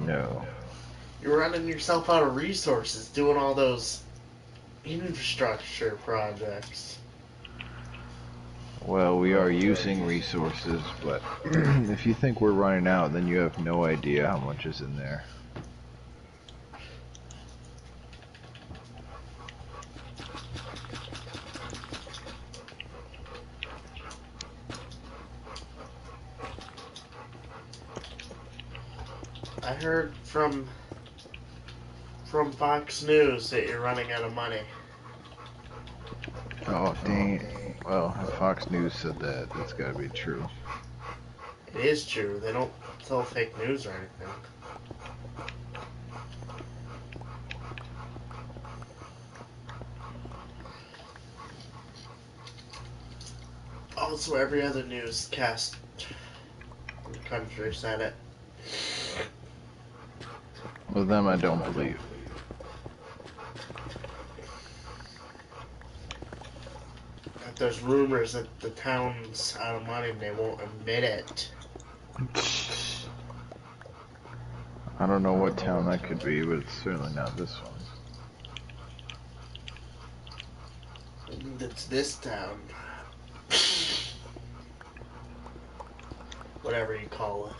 No. You're running yourself out of resources doing all those infrastructure projects. Well, we are using resources, but if you think we're running out, then you have no idea how much is in there. I heard from Fox News that you're running out of money. Oh, dang it. Well, if Fox News said that, that's gotta be true. It is true. They don't tell fake news or anything. Also, every other newscast in the country said it. Well, them I don't believe. If there's rumors that the town's out of money and they won't admit it. I don't know what town that could be, but it's certainly not this one. It's this town. Whatever you call it.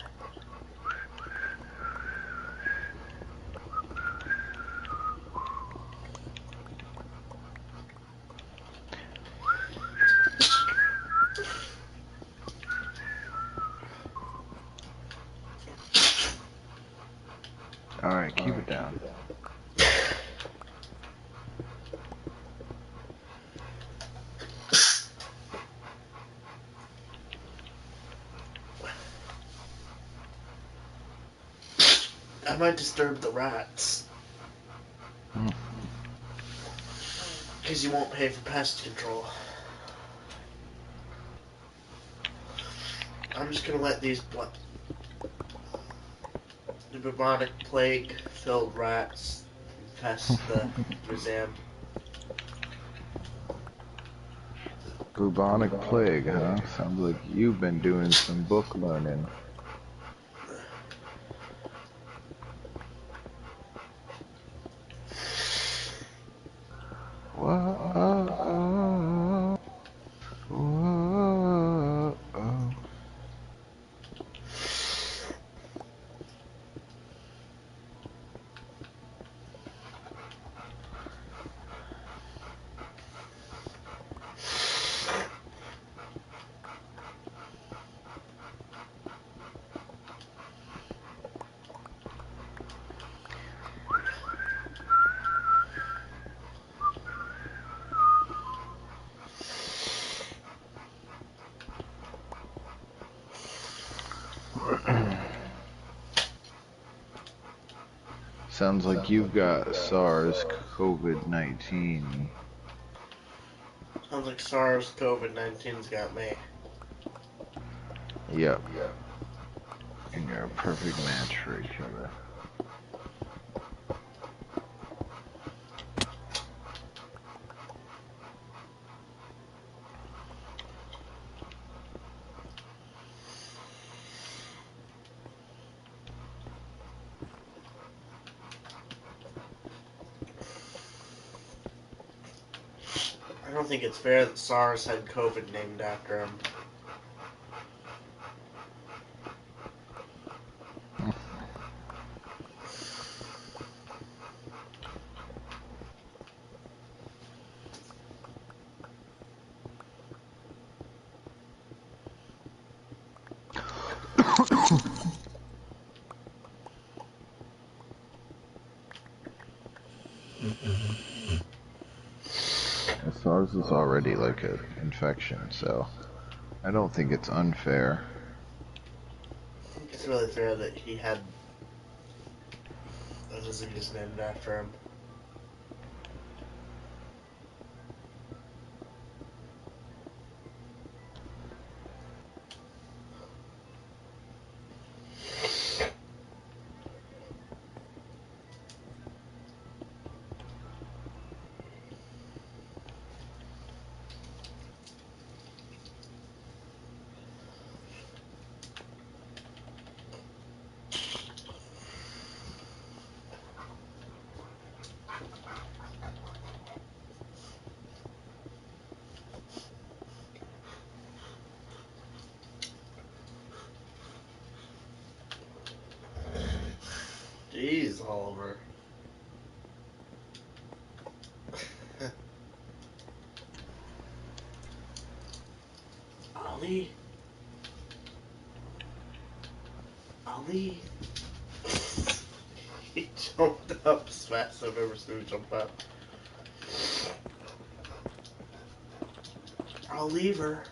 Alright, keep it down. I might disturb the rats. Because you won't pay for pest control. I'm just gonna let these the bubonic plague filled rats infest the museum. Bubonic plague, huh? Sounds like you've been doing some book learning. Whoa, whoa, whoa. Sounds like you've got SARS-CoV-19. Sounds like SARS-CoV-19's got me. Yep. And you're a perfect match for each other. I don't think it's fair that SARS had COVID named after him. SARS is already like an infection, so I don't think it's unfair. I think it's really fair that he had a disease named after him. Jeez, Oliver. Ali? Ali? He jumped up as fast as I've ever seen him jump up. I'll leave her.